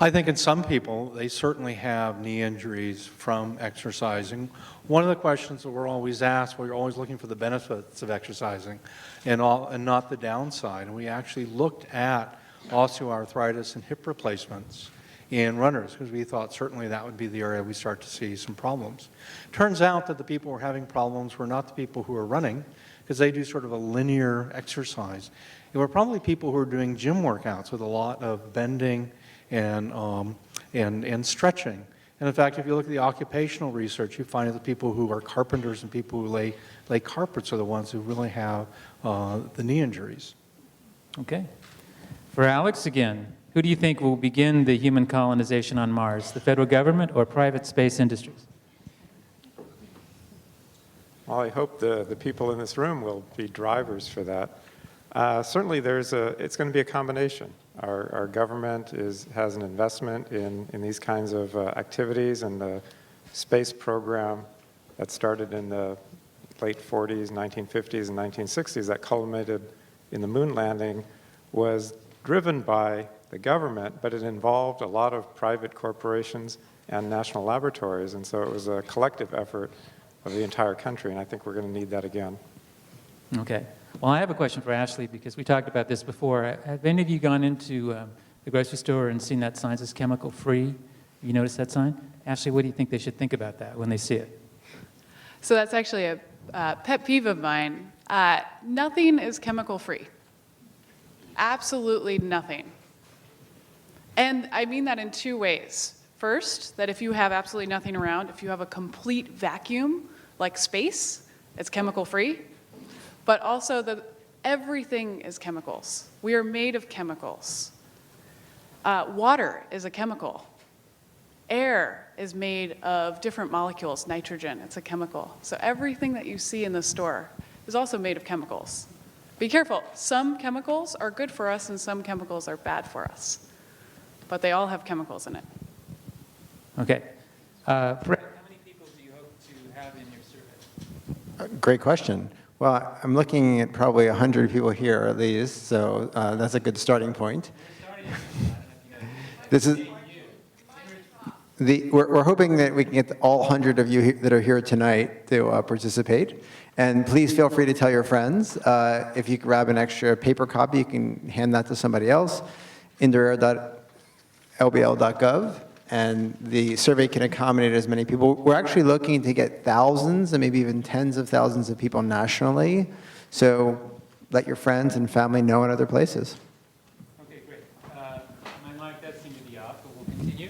Speaker 9: I think in some people, they certainly have knee injuries from exercising. One of the questions that we're always asked, we're always looking for the benefits of exercising and not the downside. And we actually looked at osteoarthritis and hip replacements in runners because we thought certainly that would be the area we start to see some problems. Turns out that the people who were having problems were not the people who were running because they do sort of a linear exercise. It were probably people who were doing gym workouts with a lot of bending and stretching. And in fact, if you look at the occupational research, you find that the people who are carpenters and people who lay carpets are the ones who really have the knee injuries.
Speaker 4: Okay. For Alex again, who do you think will begin the human colonization on Mars, the federal government or private space industries?
Speaker 10: Well, I hope the people in this room will be drivers for that. Certainly it's going to be a combination. Our government has an investment in these kinds of activities, and the space program that started in the late 40s, 1950s, and 1960s that culminated in the moon landing was driven by the government, but it involved a lot of private corporations and national laboratories, and so it was a collective effort of the entire country, and I think we're going to need that again.
Speaker 4: Okay. Well, I have a question for Ashley because we talked about this before. Have any of you gone into the grocery store and seen that sign says chemical free? You noticed that sign? Ashley, what do you think they should think about that when they see it?
Speaker 14: So that's actually a pet peeve of mine. Nothing is chemical free. Absolutely nothing. And I mean that in two ways. First, that if you have absolutely nothing around, if you have a complete vacuum like space, it's chemical free. But also that everything is chemicals. We are made of chemicals. Water is a chemical. Air is made of different molecules. Nitrogen, it's a chemical. So everything that you see in the store is also made of chemicals. Be careful. Some chemicals are good for us and some chemicals are bad for us. But they all have chemicals in it.
Speaker 4: Okay. Fred, how many people do you hope to have in your survey?
Speaker 13: Great question. Well, I'm looking at probably 100 people here at least, so that's a good starting point. This is we're hoping that we can get all 100 of you that are here tonight to participate. And please feel free to tell your friends. If you grab an extra paper copy, you can hand that to somebody else. indoor.lbl.gov. And the survey can accommodate as many people. We're actually looking to get thousands and maybe even tens of thousands of people nationally. So let your friends and family know in other places.
Speaker 4: Okay, great. My mic does seem to be off, but we'll continue.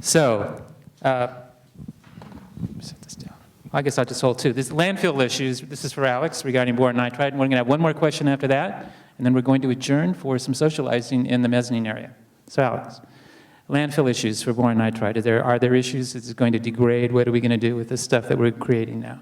Speaker 4: So, let me set this down. I guess I'll just hold two. This landfill issues, this is for Alex regarding boron nitride. And we're going to have one more question after that, and then we're going to adjourn for some socializing in the mezzanine area. So Alex, landfill issues for boron nitride. Are there issues? Is it going to degrade? What are we going to do with this stuff that we're creating now?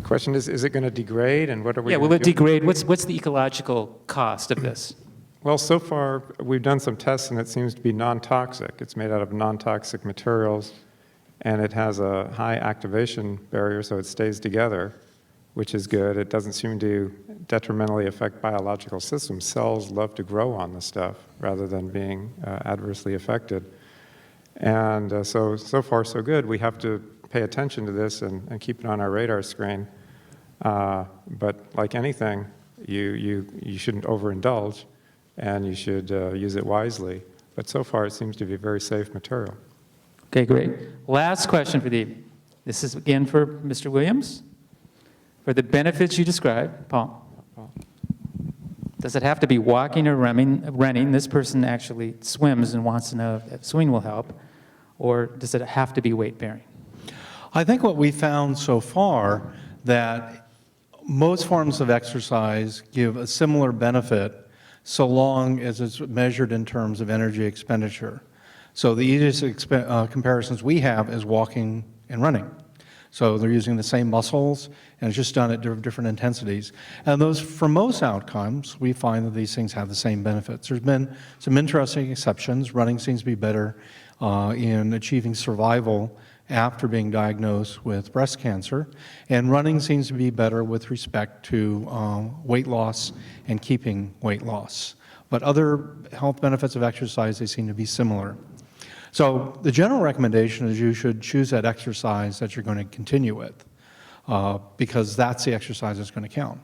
Speaker 10: Question is it going to degrade, and what are we
Speaker 4: Yeah,
Speaker 10: going
Speaker 4: will
Speaker 10: to do?
Speaker 4: it degrade? What's the ecological cost of this?
Speaker 10: Well, so far, we've done some tests, and it seems to be non-toxic. It's made out of non-toxic materials, and it has a high activation barrier, so it stays together, which is good. It doesn't seem to detrimentally affect biological systems. Cells love to grow on the stuff rather than being adversely affected. And so far, so good. We have to pay attention to this and keep it on our radar screen. But like anything, you shouldn't overindulge, and you should use it wisely. But so far, it seems to be a very safe material.
Speaker 4: Okay, great. Last question for the evening. This is again for Mr. Williams. For the benefits you described, Paul, does it have to be walking or running? This person actually swims and wants to know if swimming will help, or does it have to be weight bearing?
Speaker 9: I think what we found so far that most forms of exercise give a similar benefit so long as it's measured in terms of energy expenditure. So the easiest comparisons we have is walking and running. So they're using the same muscles, and it's just done at different intensities. And those, for most outcomes, we find that these things have the same benefits. There's been some interesting exceptions. Running seems to be better in achieving survival after being diagnosed with breast cancer, and running seems to be better with respect to weight loss and keeping weight loss. But other health benefits of exercise, they seem to be similar. So the general recommendation is you should choose that exercise that you're going to continue with, because that's the exercise that's going to count.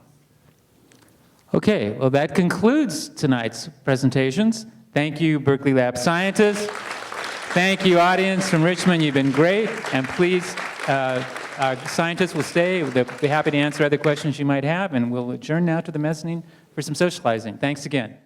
Speaker 4: Okay, well that concludes tonight's presentations. Thank you, Berkeley Lab scientists. Thank you, audience from Richmond. You've been great. And please, our scientists will stay. They'll be happy to answer other questions you might have. And we'll adjourn now to the mezzanine for some socializing. Thanks again.